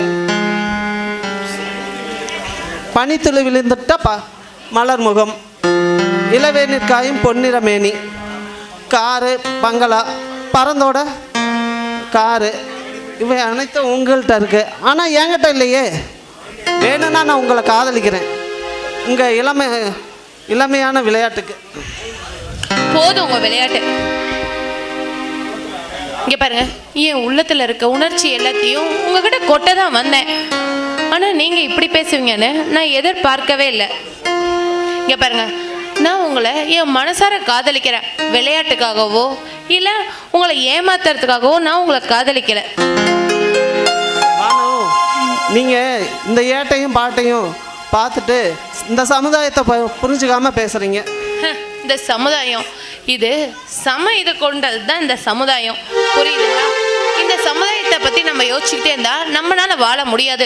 பனித்துளி விழுந்துட்ட மலர் முகம், இளவேநீர் காயும் பொன்னிற மேனி, காரு பங்களா பறந்தோட காரு, இவை அனைத்தும் உங்கள்கிட்ட இருக்கு. ஆனால் என்கிட்ட இல்லையே. வேணும்னா நான் உங்களை காதலிக்கிறேன் உங்கள் இளமையான விளையாட்டுக்கு. போதும் உங்க விளையாட்டு. இங்க பாருங்க, என் உள்ளத்துல இருக்க உணர்ச்சி எல்லாத்தையும் உங்ககிட்ட கொட்ட தான் வந்தேன். ஆனா நீங்க இப்படி பேசுவீங்கன்னு நான் எதிர்பார்க்கவே இல்லை. இங்க பாருங்க, நான் உங்களை என் மனசார காதலிக்கிறேன். விளையாட்டுக்காகவோ இல்லை உங்களை ஏமாத்துறதுக்காகவோ நான் உங்களை காதலிக்கலை. நீங்கள் இந்த ஏட்டையும் பாட்டையும் பார்த்துட்டு இந்த சமுதாயத்தை புரிஞ்சுக்காமல் பேசுகிறீங்க. இந்த சமுதாயம் இது இது கொண்டது தான் இந்த சமுதாயம், புரியுதுங்களா? இந்த சமுதாயத்தை பற்றி நம்ம யோசிச்சுக்கிட்டே இருந்தால் நம்மளால வாழ முடியாது.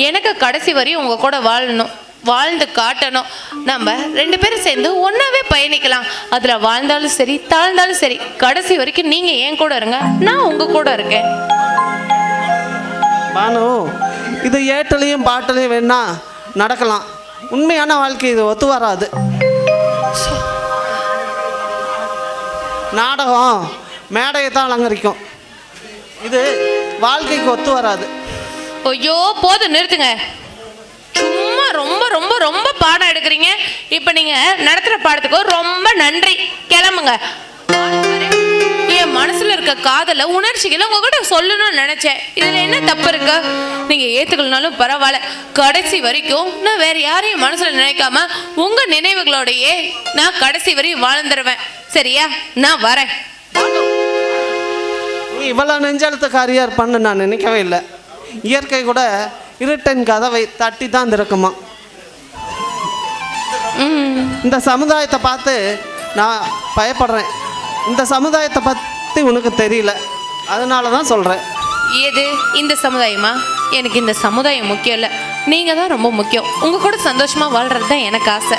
எனக்கு கடைசி வரையும் உங்கள் கூட வாழணும், வாழ்ந்து காட்டணும். நம்ம 2 பேரும் சேர்ந்து ஒன்றாவே பயணிக்கலாம். அதில் வாழ்ந்தாலும் சரி தாழ்ந்தாலும் சரி, கடைசி வரைக்கும் நீங்கள் என் கூட இருங்க, நான் உங்கள் கூட இருக்கேன். பானு, இது ஏட்டலையும் பாட்டலையும் வேணா நடக்கலாம். உண்மையான வாழ்க்கை இது ஒத்து வராது. நாடகம் மேடையை தான் அலங்கரிக்கும், இது வாழ்க்கைக்கு ஒத்து வராது. ஐயோ போதும், நிறுத்துங்க. சும்மா ரொம்ப ரொம்ப ரொம்ப பாடம் எடுக்கிறீங்க. இப்போ நீங்கள் நடத்துகிற பாடத்துக்கு ரொம்ப நன்றி, கிளம்புங்க. என் மனசுல இருக்க காதல உணர்ச்சிகளை உங்ககிட்ட சொல்லணும்னு நினைச்சேன். இதுல என்ன தப்பு இருக்கு? நீங்க ஏத்துக்கலனாலும் பரவாயில்ல, கடைசி வரைக்கும் நான் வேற யாரையும் மனசுல நினைக்காம உங்க நினைவுகளோடையே நான் கடைசி வரையும் வாழ்ந்துருவேன். சரியா? நான் வரேன். நீ இவ்வளவு நெஞ்செழுத்துக்காரியா இருப்பான்னு நான் நினைக்கவே இல்லை. இயற்கை கூட இருட்டின் கதவை தட்டி தான் திறக்குமா. இந்த சமுதாயத்தை பார்த்து நான் பயப்படுறேன். இந்த சமுதாயத்தை பற்றி உனக்கு தெரியல, அதனால தான் சொல்கிறேன். எது இந்த சமுதாயமா? எனக்கு இந்த சமுதாயம் முக்கியம் இல்லை, நீங்கள் தான் ரொம்ப முக்கியம். உங்கள் கூட சந்தோஷமாக வாழ்கிறது தான் எனக்கு ஆசை.